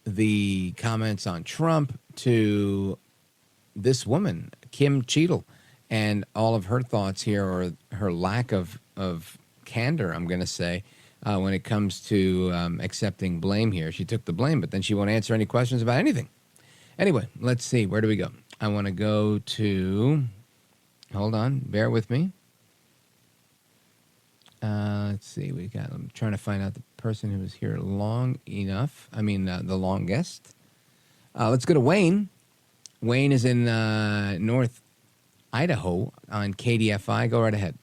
the comments on Trump to this woman, Kim Cheadle, and all of her thoughts here, or her lack of candor, I'm going to say, when it comes to accepting blame here. She took the blame, but then she won't answer any questions about anything. Anyway, let's see. Where do we go? I want to go to, hold on, bear with me. Let's see. I'm trying to find out the person who was here long enough. The longest. Let's go to Wayne. Wayne is in North Idaho on KDFI. Go right ahead.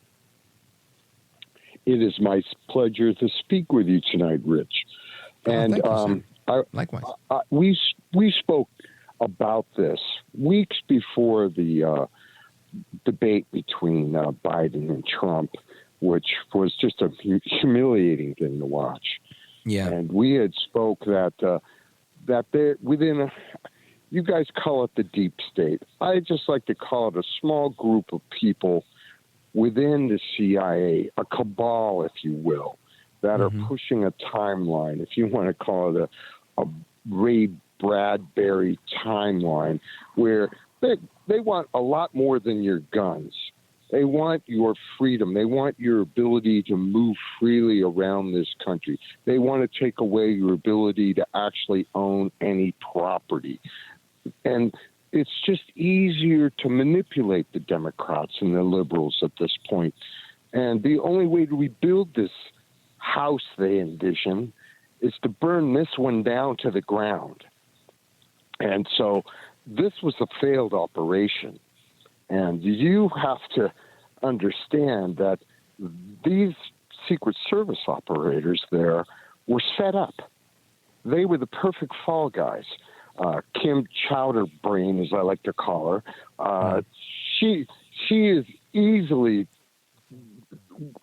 It is my pleasure to speak with you tonight, Rich. And likewise, we spoke about this weeks before the debate between Biden and Trump, which was just a humiliating thing to watch. Yeah, and we had spoke that they're within you guys call it the deep state. I just like to call it a small group of people within the CIA, a cabal, if you will, that are pushing a timeline, if you want to call it a Ray Bradbury timeline, where they want a lot more than your guns. They want your freedom. They want your ability to move freely around this country. They want to take away your ability to actually own any property. And it's just easier to manipulate the Democrats and the liberals at this point. And the only way to rebuild this house they envision is to burn this one down to the ground. And so this was a failed operation. And you have to understand that these Secret Service operators there were set up. They were the perfect fall guys. Kim Chowderbrain, as I like to call her, she is easily,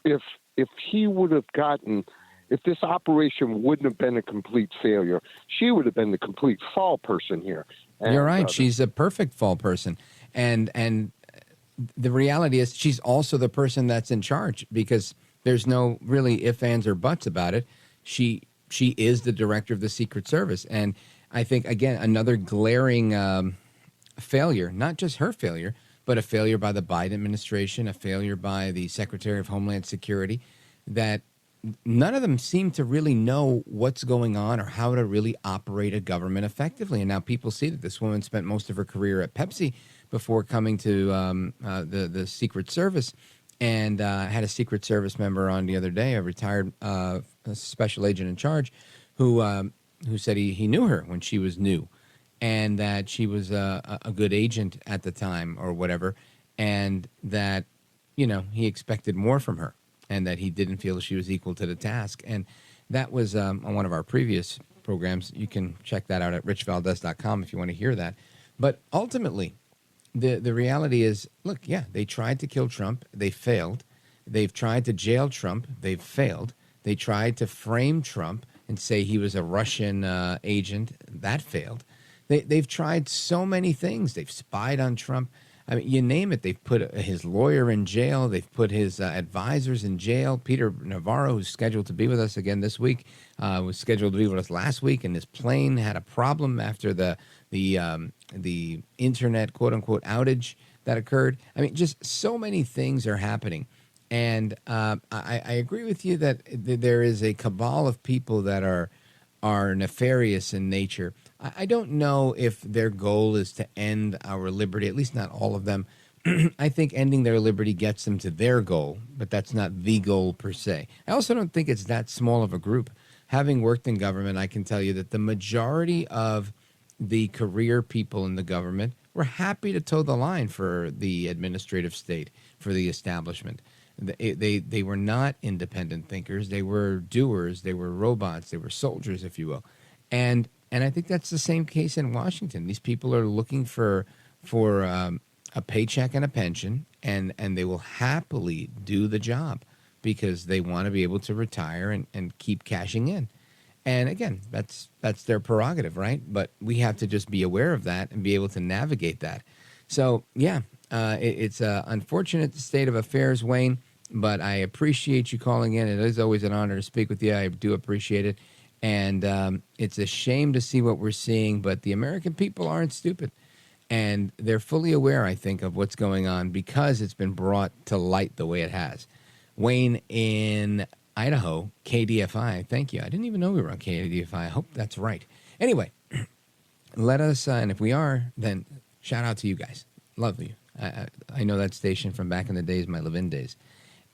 if he would have gotten, if this operation wouldn't have been a complete failure, she would have been the complete fall person here. And, you're right. She's a perfect fall person. And the reality is she's also the person that's in charge, because there's no really ifs, ands, or buts about it. She is the director of the Secret Service. And I think, again, another glaring failure, not just her failure, but a failure by the Biden administration, a failure by the Secretary of Homeland Security, that none of them seem to really know what's going on or how to really operate a government effectively. And now people see that this woman spent most of her career at Pepsi before coming to the Secret Service, and had a Secret Service member on the other day, a retired special agent in charge, who said he knew her when she was new, and that she was a good agent at the time or whatever, and that, he expected more from her, and that he didn't feel she was equal to the task. And that was on one of our previous programs. You can check that out at richvaldez.com if you want to hear that. But ultimately, the reality is, look, yeah, they tried to kill Trump. They failed. They've tried to jail Trump. They've failed. They tried to frame Trump and say he was a Russian agent. That failed. They've tried so many things. They've spied on Trump. I mean, you name it. They've put his lawyer in jail. They've put his advisors in jail. Peter Navarro, who's scheduled to be with us again this week, was scheduled to be with us last week, and his plane had a problem after the internet quote unquote outage that occurred. I mean, just so many things are happening, and I agree with you that there is a cabal of people that are nefarious in nature. I don't know if their goal is to end our liberty, at least not all of them. I think ending their liberty gets them to their goal, but that's not the goal per se. I also don't think it's that small of a group. Having worked in government, I can tell you that the majority of the career people in the government were happy to toe the line for the administrative state, for the establishment. They were not independent thinkers. They were doers. They were robots. They were soldiers, if you will. And I think that's the same case in Washington. These people are looking for a paycheck and a pension, and they will happily do the job because they want to be able to retire and keep cashing in. And again, that's their prerogative, right? But we have to just be aware of that and be able to navigate that. So, yeah, it's an unfortunate state of affairs, Wayne, but I appreciate you calling in. It is always an honor to speak with you. I do appreciate it. And it's a shame to see what we're seeing, but the American people aren't stupid. And they're fully aware, I think, of what's going on because it's been brought to light the way it has. Wayne in Idaho, KDFI, thank you. I didn't even know we were on KDFI. I hope that's right. Anyway, let us, and if we are, then shout out to you guys. Love you. I know that station from back in the days, my Levin days.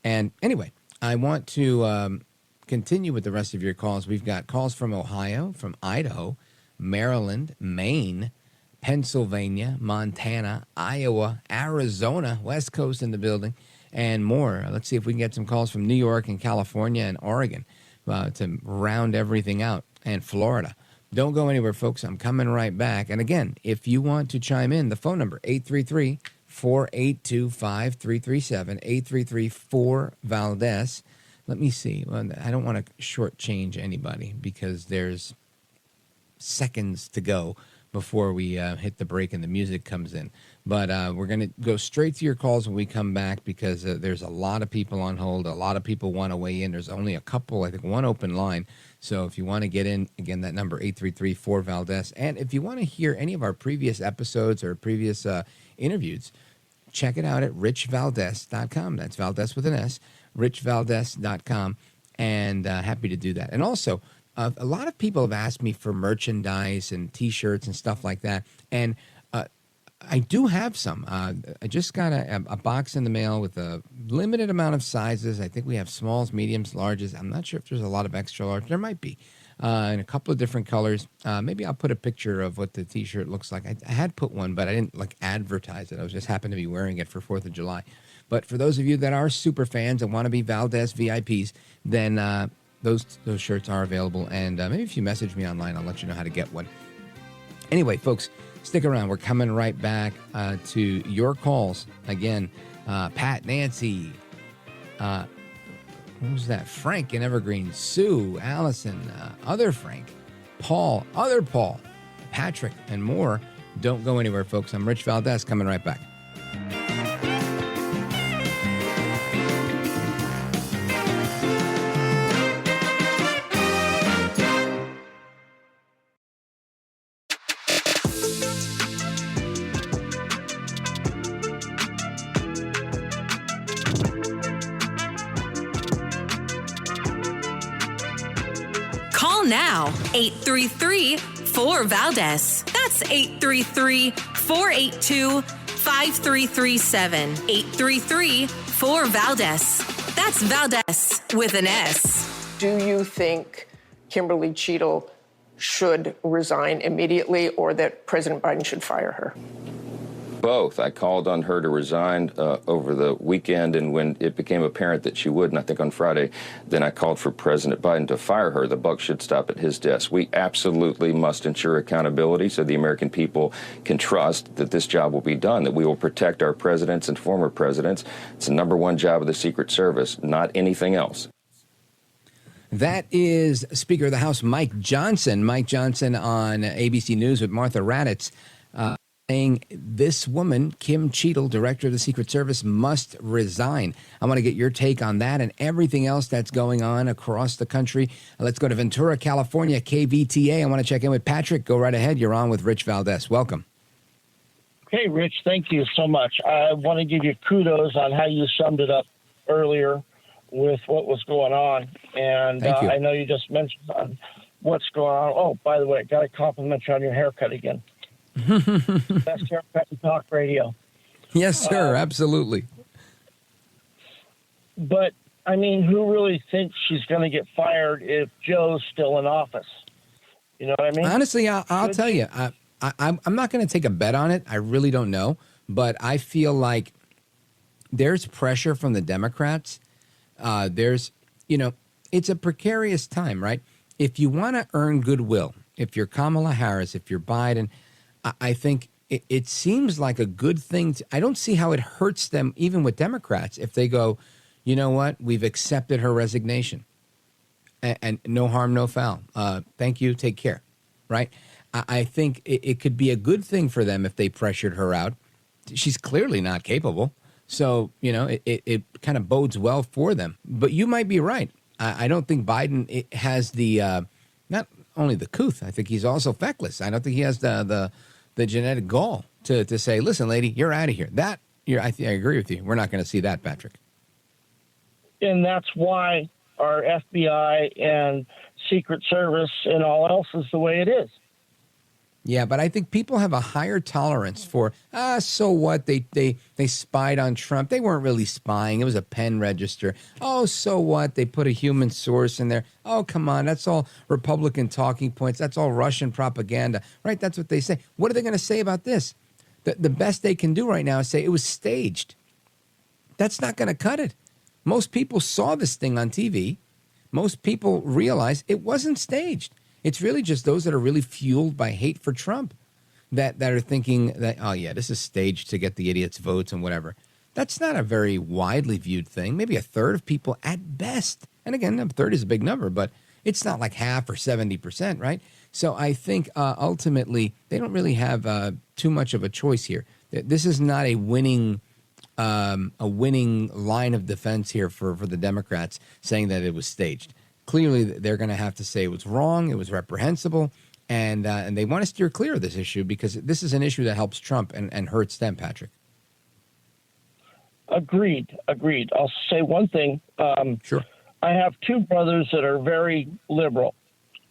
And anyway, I want to continue with the rest of your calls. We've got calls from Ohio, from Idaho, Maryland, Maine, Pennsylvania, Montana, Iowa, Arizona, West Coast in the building, and more. Let's see if we can get some calls from New York and California and Oregon to round everything out, and Florida. Don't go anywhere, folks. I'm coming right back. And again, if you want to chime in, the phone number, 833-482-5337, 833-4-VALDEZ. Let me see. Well, I don't want to shortchange anybody because there's seconds to go before we hit the break and the music comes in. But we're going to go straight to your calls when we come back because there's a lot of people on hold. A lot of people want to weigh in. There's only a couple, I think one open line. So if you want to get in, again, that number, 833-4-VALDEZ. And if you want to hear any of our previous episodes or previous interviews, check it out at richvaldez.com. That's Valdez with an S, richvaldez.com. And happy to do that. And also, a lot of people have asked me for merchandise and T-shirts and stuff like that. And I do have some. I just got a box in the mail with a limited amount of sizes. I think we have smalls, mediums, larges. I'm not sure if there's a lot of extra large. There might be. In a couple of different colors. Maybe I'll put a picture of what the T-shirt looks like. I had put one, but I didn't advertise it. I was just happened to be wearing it for 4th of July. But for those of you that are super fans and want to be Valdez VIPs, then those shirts are available. And maybe if you message me online, I'll let you know how to get one. Anyway, folks, stick around. We're coming right back to your calls. Again, Pat, Nancy, who's that? Frank in Evergreen, Sue, Allison, other Frank, Paul, other Paul, Patrick, and more. Don't go anywhere, folks. I'm Rich Valdez, coming right back. Now, 833-4-VALDEZ. That's 833-482-5337. 833-4-VALDEZ. That's Valdez with an S. Do you think Kimberly Cheadle should resign immediately or that President Biden should fire her? Both. I called on her to resign over the weekend, and when it became apparent that she would, and I think on Friday, then I called for President Biden to fire her. The buck should stop at his desk. We absolutely must ensure accountability so the American people can trust that this job will be done, that we will protect our presidents and former presidents. It's the number one job of the Secret Service, not anything else. That is Speaker of the House Mike Johnson. Mike Johnson on ABC News with Martha Raddatz. saying this woman, Kim Cheadle, director of the Secret Service, must resign. I want to get your take on that and everything else that's going on across the country. Let's go to Ventura, California, KVTA. I want to check in with Patrick. Go right ahead. You're on with Rich Valdez. Welcome. Hey, Rich, thank you so much. I want to give you kudos on how you summed it up earlier with what was going on. And I know you just mentioned on what's going on. Oh, by the way, I got to compliment you on your haircut again. Best haircut in talk radio. Yes, sir. Absolutely. But, I mean, who really thinks she's going to get fired if Joe's still in office? You know what I mean? Honestly, I'll tell you. I'm not going to take a bet on it. I really don't know. But I feel like there's pressure from the Democrats. It's a precarious time, right? If you want to earn goodwill, if you're Kamala Harris, if you're Biden, I think it seems like a good thing. I don't see how it hurts them, even with Democrats, if they go, you know what, we've accepted her resignation and no harm, no foul. Thank you. Take care. Right. I think it could be a good thing for them if they pressured her out. She's clearly not capable. So, it kind of bodes well for them. But you might be right. I don't think Biden has the not only the couth. I think he's also feckless. I don't think he has the genetic gall to say, listen, lady, you're out of here. I agree with you. We're not going to see that, Patrick. And that's why our FBI and Secret Service and all else is the way it is. Yeah, but I think people have a higher tolerance for, so what? They spied on Trump. They weren't really spying. It was a pen register. Oh, so what? They put a human source in there. Oh, come on. That's all Republican talking points. That's all Russian propaganda, right? That's what they say. What are they going to say about this? The best they can do right now is say it was staged. That's not going to cut it. Most people saw this thing on TV. Most people realize it wasn't staged. It's really just those that are really fueled by hate for Trump that are thinking that, oh, yeah, this is staged to get the idiots' votes and whatever. That's not a very widely viewed thing. Maybe a third of people at best. And again, a third is a big number, but it's not like half or 70%, right? So I think ultimately they don't really have too much of a choice here. This is not a winning line of defense here for the Democrats saying that it was staged. Clearly, they're going to have to say it was wrong, it was reprehensible, and they want to steer clear of this issue because this is an issue that helps Trump and hurts them, Patrick. Agreed. I'll say one thing. Sure. I have two brothers that are very liberal,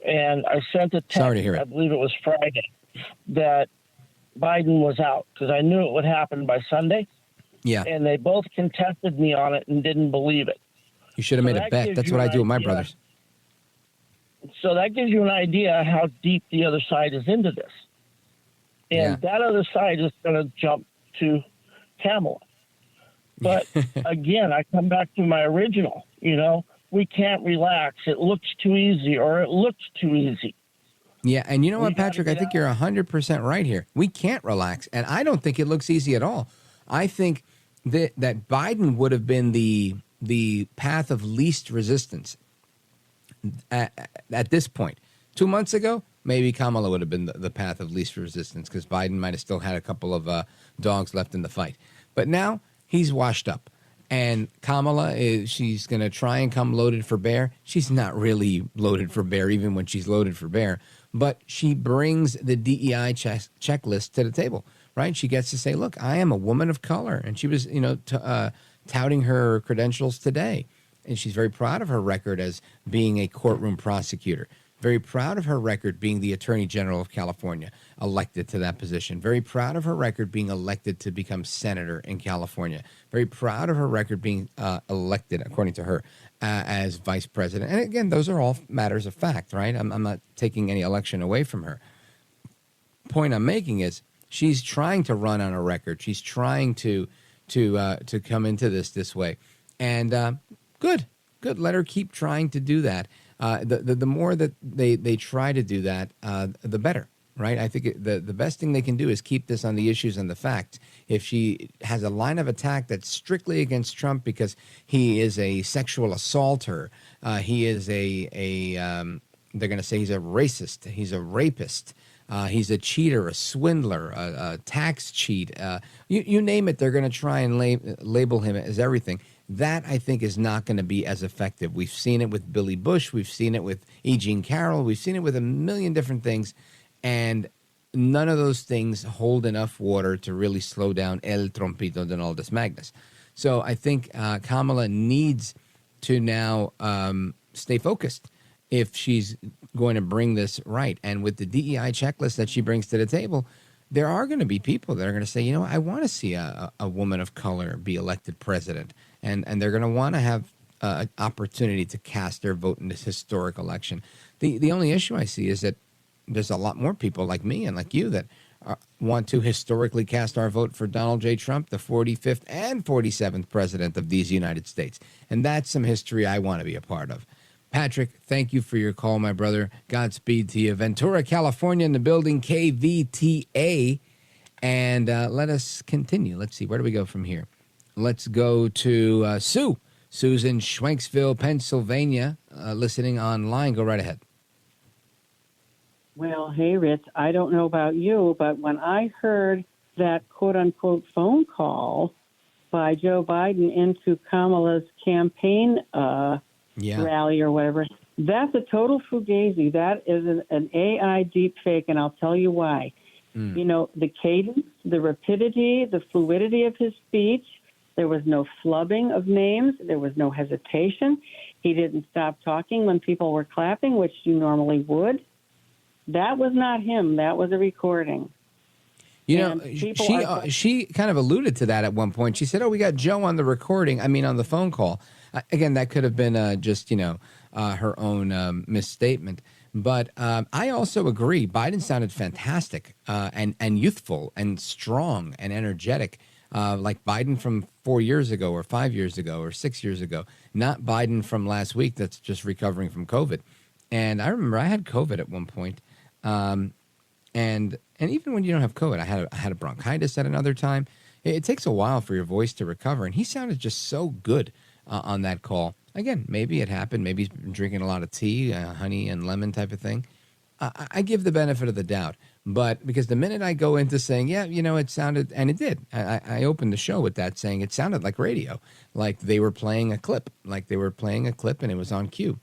and I sent a text, Sorry to hear it. I believe it was Friday, that Biden was out because I knew it would happen by Sunday. Yeah. And they both contested me on it and didn't believe it. You should have made a bet. That's what I do with my brothers. So that gives you an idea how deep the other side is into this. And that other side is going to jump to Kamala. But again, I come back to my original, we can't relax. It looks too easy or it looks too easy. Yeah, and you know what, Patrick? I think you're 100% right here. We can't relax, and I don't think it looks easy at all. I think that Biden would have been the path of least resistance at this point. 2 months ago, maybe Kamala would have been the path of least resistance because Biden might have still had a couple of dogs left in the fight. But now he's washed up. And Kamala, she's going to try and come loaded for bear. She's not really loaded for bear, even when she's loaded for bear. But she brings the DEI checklist to the table, right? She gets to say, look, I am a woman of color. And she was, touting her credentials today. And she's very proud of her record as being a courtroom prosecutor. Very proud of her record being the Attorney General of California, elected to that position. Very proud of her record being elected to become senator in California. Very proud of her record being elected, according to her, as vice president. And again, those are all matters of fact, right? I'm not taking any election away from her. Point I'm making is she's trying to run on a record. She's trying to come into this way. And good. Let her keep trying to do that. The more that they try to do that, the better, right? I think the best thing they can do is keep this on the issues and the facts. If she has a line of attack that's strictly against Trump because he is a sexual assaulter, he is they're going to say he's a racist, he's a rapist, He's a cheater, a swindler, a tax cheat. You name it, they're going to try and label him as everything. That, I think, is not going to be as effective. We've seen it with Billy Bush. We've seen it with E. Jean Carroll. We've seen it with a million different things. And none of those things hold enough water to really slow down El Trompito Donaldus Magnus. So I think Kamala needs to now stay focused if she's going to bring this right. And with the DEI checklist that she brings to the table, there are going to be people that are going to say, I want to see a woman of color be elected president. And they're going to want to have an opportunity to cast their vote in this historic election. The only issue I see is that there's a lot more people like me and like you that want to historically cast our vote for Donald J. Trump, the 45th and 47th president of these United States. And that's some history I want to be a part of. Patrick, thank you for your call, my brother. Godspeed to you. Ventura, California in the building, KVTA. And let us continue. Let's see, where do we go from here? Let's go to Sue. Sue's in Schwenksville, Pennsylvania, listening online. Go right ahead. Well, hey, Rich, I don't know about you, but when I heard that quote-unquote phone call by Joe Biden into Kamala's campaign rally or whatever, that's a total fugazi. That is an AI deep fake, and I'll tell you why. The cadence, the rapidity, the fluidity of his speech, there was no flubbing of names. There was no hesitation. He didn't stop talking when people were clapping, which you normally would. That was not him. That was a recording. She kind of alluded to that at one point. She said, we got Joe on the recording. I mean, on the phone call. Again, that could have been just, her own misstatement. But I also agree. Biden sounded fantastic and youthful and strong and energetic, like Biden from 4 years ago or 5 years ago or 6 years ago, not Biden from last week that's just recovering from COVID. And I remember I had COVID at one point. And even when you don't have COVID, I had a bronchitis at another time. It takes a while for your voice to recover. And he sounded just so good on that call. Again, maybe it happened. Maybe he's been drinking a lot of tea, honey and lemon type of thing. I give the benefit of the doubt. But because the minute I go into saying, it sounded, and it did. I opened the show with that saying it sounded like radio, like they were playing a clip, and it was on cue.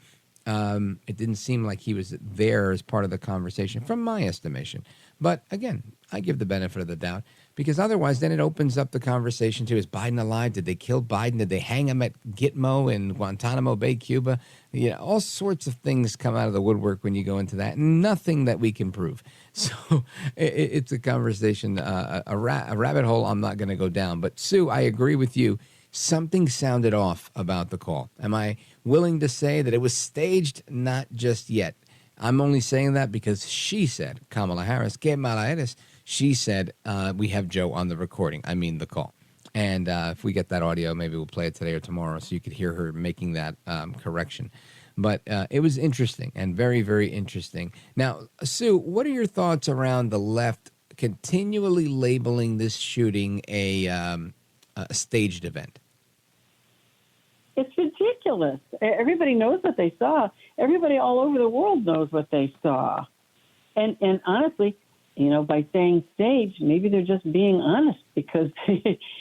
It didn't seem like he was there as part of the conversation from my estimation. But again, I give the benefit of the doubt because otherwise then it opens up the conversation to, is Biden alive? Did they kill Biden? Did they hang him at Gitmo in Guantanamo Bay, Cuba? All sorts of things come out of the woodwork when you go into that. Nothing that we can prove. So it's a conversation, a rabbit hole I'm not going to go down. But Sue, I agree with you. Something sounded off about the call. Am I willing to say that it was staged? Not just yet. I'm only saying that because she said, Kamala Harris, que mala eres. She said, we have Joe on the recording. I mean the call. And if we get that audio, maybe we'll play it today or tomorrow so you could hear her making that correction. But it was interesting and very, very interesting. Now, Sue, what are your thoughts around the left continually labeling this shooting a staged event? It's ridiculous. Everybody knows what they saw. Everybody all over the world knows what they saw. And honestly, by saying staged, maybe they're just being honest because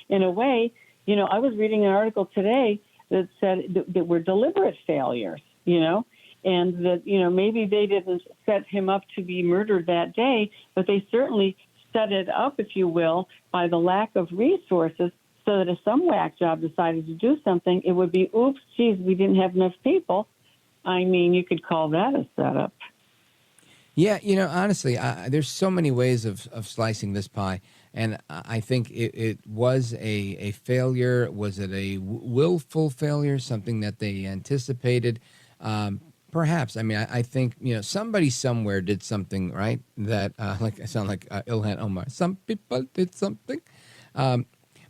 in a way, I was reading an article today that said that were deliberate failures, and that, maybe they didn't set him up to be murdered that day, but they certainly set it up, if you will, by the lack of resources. So that if some whack job decided to do something, it would be, oops, geez, we didn't have enough people. I mean, you could call that a setup. Yeah, honestly, there's so many ways of slicing this pie. And I think it was a failure. Was it a willful failure, something that they anticipated? Perhaps. I mean, I think, somebody somewhere did something, right? That, I sound like Ilhan Omar. Some people did something.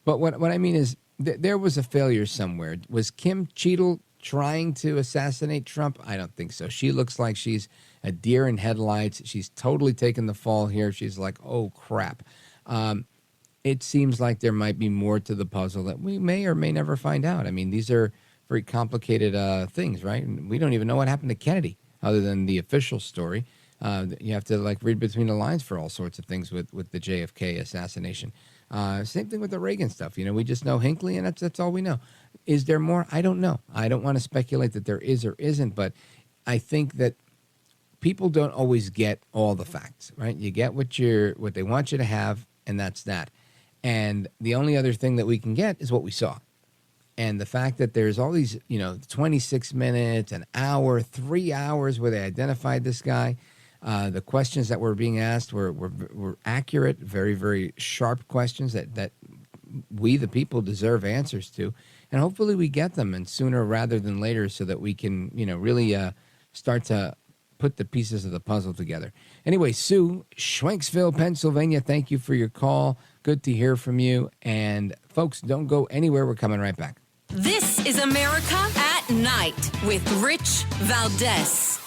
But what I mean is there was a failure somewhere. Was Kim Cheadle trying to assassinate Trump? I don't think so. She looks like she's a deer in headlights. She's totally taken the fall here. She's like, oh, crap. It seems like there might be more to the puzzle that we may or may never find out. I mean, these are very complicated things, right? We don't even know what happened to Kennedy other than the official story. You have to like read between the lines for all sorts of things with the JFK assassination. Same thing with the Reagan stuff. We just know Hinckley, and that's all we know. Is there more? I don't know. I don't want to speculate that there is or isn't, but I think that people don't always get all the facts, right? You get what they want you to have, and that's that. And the only other thing that we can get is what we saw. And the fact that there's all these, 26 minutes, an hour, 3 hours where they identified this guy. The questions that were being asked were accurate, very, very sharp questions that we, the people, deserve answers to. And hopefully we get them, and sooner rather than later, so that we can, really start to put the pieces of the puzzle together. Anyway, Sue, Schwenksville, Pennsylvania, thank you for your call. Good to hear from you. And folks, don't go anywhere. We're coming right back. This is America at Night with Rich Valdez.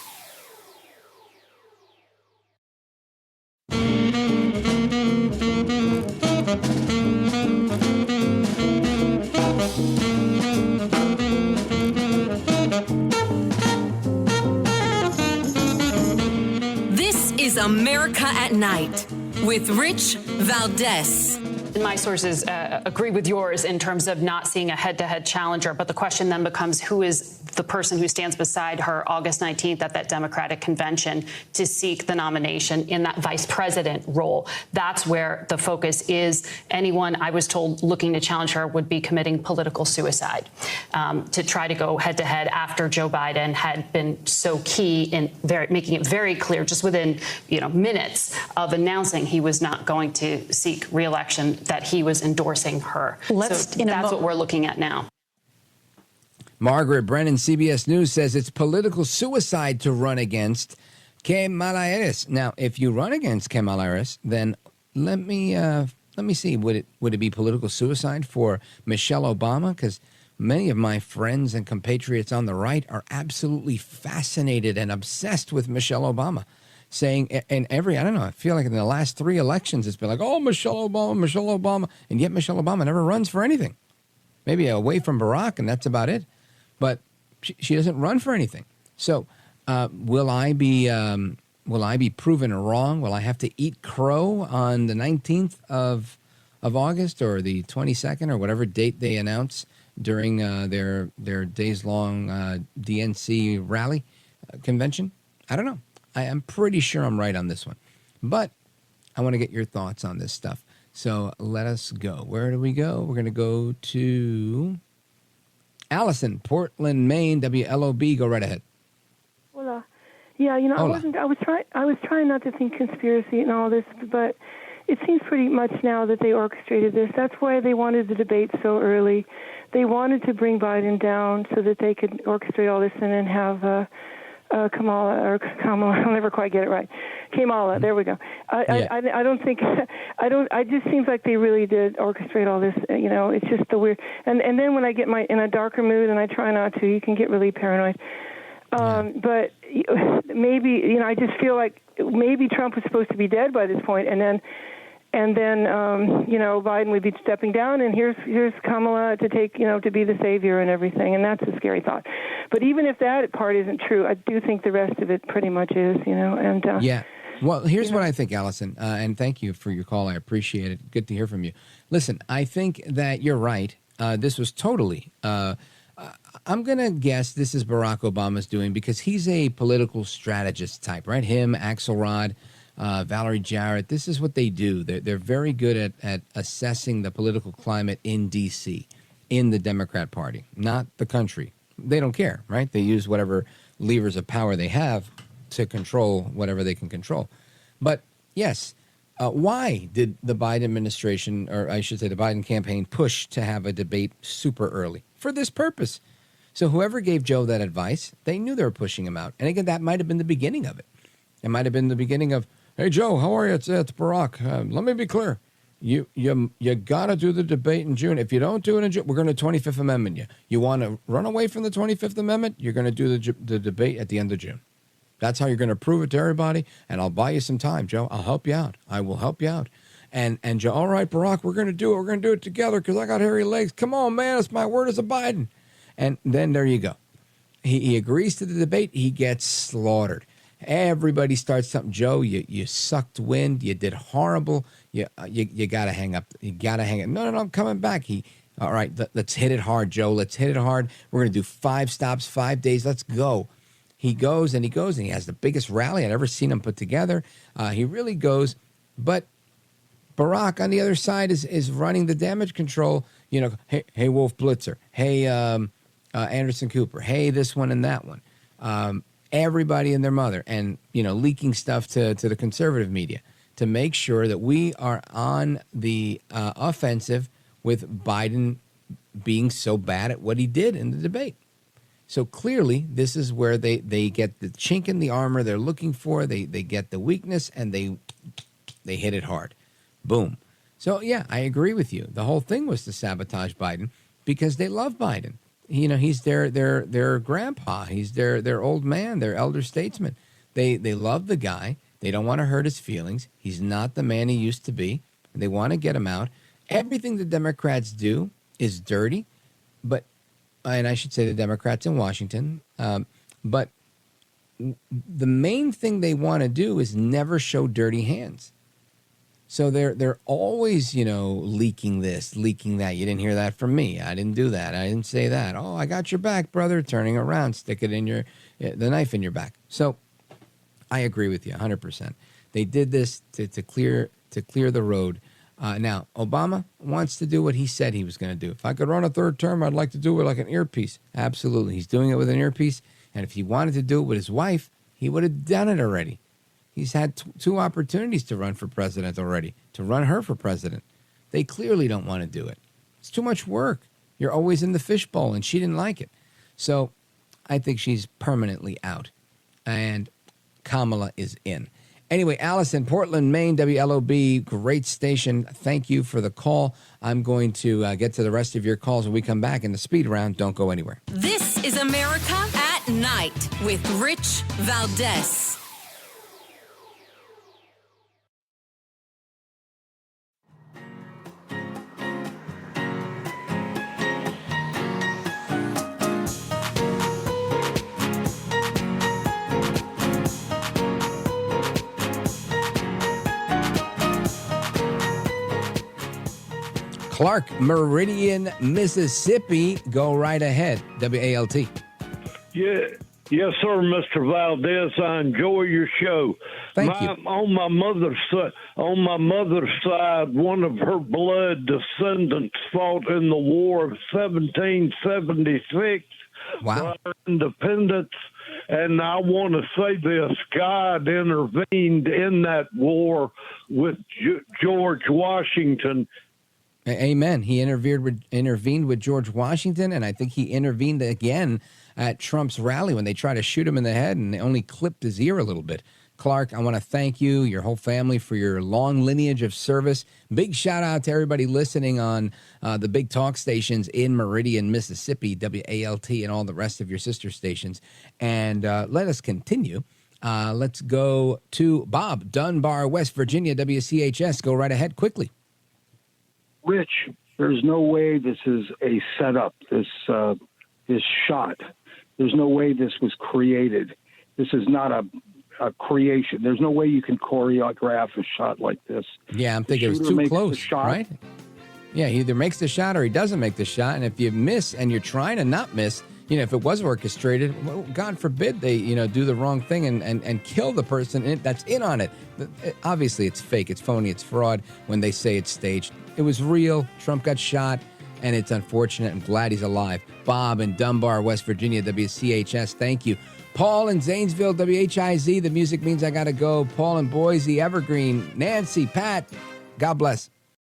This is America at Night with Rich Valdez. My sources agree with yours in terms of not seeing a head-to-head challenger, but the question then becomes, who is the person who stands beside her August 19th at that Democratic convention to seek the nomination in that vice president role? That's where the focus is. Anyone, I was told, looking to challenge her would be committing political suicide to try to go head-to-head after Joe Biden had been so key in making it very clear just within minutes of announcing he was not going to seek re-election, that he was endorsing her. So that's what we're looking at now. Margaret Brennan, CBS News, says it's political suicide to run against Kamala Harris. Now, if you run against Kamala Harris, then let me see. Would it be political suicide for Michelle Obama? Because many of my friends and compatriots on the right are absolutely fascinated and obsessed with Michelle Obama, saying in every, I don't know, I feel like in the last 3 elections, it's been like, oh, Michelle Obama. And yet Michelle Obama never runs for anything. Maybe away from Barack, and that's about it. But she doesn't run for anything. So will I be proven wrong? Will I have to eat crow on the 19th of August or the 22nd or whatever date they announce during their days-long DNC rally convention? I don't know. I am pretty sure I'm right on this one. But I want to get your thoughts on this stuff. So let us go. Where do we go? We're going to go to Allison, Portland, Maine, WLOB. Go right ahead. Hola. Yeah, Hola. I was trying not to think conspiracy and all this, but it seems pretty much now that they orchestrated this. That's why they wanted the debate so early. They wanted to bring Biden down so that they could orchestrate all this and then have Kamala, I'll never quite get it right. Kamala, there we go. I don't think, it just seems like they really did orchestrate all this, it's just the weird, and then when I get in a darker mood, and I try not to, you can get really paranoid. But maybe, I just feel like maybe Trump was supposed to be dead by this point, and then Biden would be stepping down, and here's Kamala to take, to be the savior and everything, and that's a scary thought. But even if that part isn't true, I do think the rest of it pretty much is, and yeah. Well, here's what I think, Allison, and thank you for your call. I appreciate it. Good to hear from you. Listen, I think that you're right. This was totally. I'm going to guess this is Barack Obama's doing because he's a political strategist type, right? Him, Axelrod. Valerie Jarrett, this is what they do. They're very good at assessing the political climate in D.C., in the Democrat Party, not the country. They don't care, right? They use whatever levers of power they have to control whatever they can control. But yes, why did the Biden administration, or I should say the Biden campaign, push to have a debate super early? For this purpose. So whoever gave Joe that advice, they knew they were pushing him out. And again, that might have been the beginning of it. It might have been the beginning of, hey, Joe, how are you? It's Barack. Let me be clear. You got to do the debate in June. If you don't do it in June, we're going to 25th Amendment you. You want to run away from the 25th Amendment? You're going to do the debate at the end of June. That's how you're going to prove it to everybody, and I'll buy you some time, Joe. I'll help you out. I will help you out. And Joe, all right, Barack, we're going to do it. We're going to do it together because I got hairy legs. Come on, man. It's my word as a Biden. And then there you go. He agrees to the debate. He gets slaughtered. Everybody starts something. Joe, you sucked wind. You did horrible. You got to hang up. You got to hang up. No, I'm coming back. All right, let's hit it hard, Joe. Let's hit it hard. We're going to do 5 stops, 5 days. Let's go. He goes, and he has the biggest rally I'd ever seen him put together. He really goes. But Barack on the other side is running the damage control. Hey, Wolf Blitzer. Hey, Anderson Cooper. Hey, this one and that one. Everybody and their mother, and leaking stuff to the conservative media to make sure that we are on the offensive with Biden being so bad at what he did in the debate. So clearly, this is where they get the chink in the armor they're looking for. They get the weakness, and they hit it hard. Boom. So, yeah, I agree with you. The whole thing was to sabotage Biden because they love Biden. He's their grandpa. He's their old man, their elder statesman. They love the guy. They don't want to hurt his feelings. He's not the man he used to be. They want to get him out. Everything the Democrats do is dirty, and I should say the Democrats in Washington, but the main thing they want to do is never show dirty hands. So they're always, leaking this, leaking that. You didn't hear that from me. I didn't do that. I didn't say that. Oh, I got your back, brother. Turning around, stick it in the knife in your back. So I agree with you 100%. They did this to clear the road. Now, Obama wants to do what he said he was going to do. If I could run a third term, I'd like to do it like an earpiece. Absolutely. He's doing it with an earpiece. And if he wanted to do it with his wife, he would have done it already. He's had 2 opportunities to run for president already, to run her for president. They clearly don't want to do it. It's too much work. You're always in the fishbowl, and she didn't like it. So I think she's permanently out, and Kamala is in. Anyway, Allison, Portland, Maine, WLOB, great station. Thank you for the call. I'm going to get to the rest of your calls when we come back in the speed round. Don't go anywhere. This is America at Night with Rich Valdez. Clark, Meridian, Mississippi. Go right ahead. WALT. Yeah, yes, sir, Mr. Valdez. I enjoy your show. Thank you. On my mother's side, one of her blood descendants fought in the War of 1776. Wow. For our independence. And I want to say this: God intervened in that war with George Washington. Amen. He intervened with George Washington, and I think he intervened again at Trump's rally when they tried to shoot him in the head, and they only clipped his ear a little bit. Clark, I want to thank you, your whole family, for your long lineage of service. Big shout out to everybody listening on the big talk stations in Meridian, Mississippi, WALT, and all the rest of your sister stations. And let us continue. Let's go to Bob, Dunbar, West Virginia, WCHS. Go right ahead quickly. Rich, there's no way this is a setup, this shot. There's no way this was created. This is not a creation. There's no way you can choreograph a shot like this. Yeah, I'm thinking it was too close, right? Yeah, he either makes the shot or he doesn't make the shot. And if you miss and you're trying to not miss, if it was orchestrated, well, God forbid they, do the wrong thing and kill the person that's in on it. Obviously, it's fake, it's phony, it's fraud when they say it's staged. It was real. Trump got shot, and it's unfortunate. I'm glad he's alive. Bob in Dunbar, West Virginia, WCHS, thank you. Paul in Zanesville, WHIZ, the music means I got to go. Paul in Boise, Evergreen, Nancy, Pat, God bless.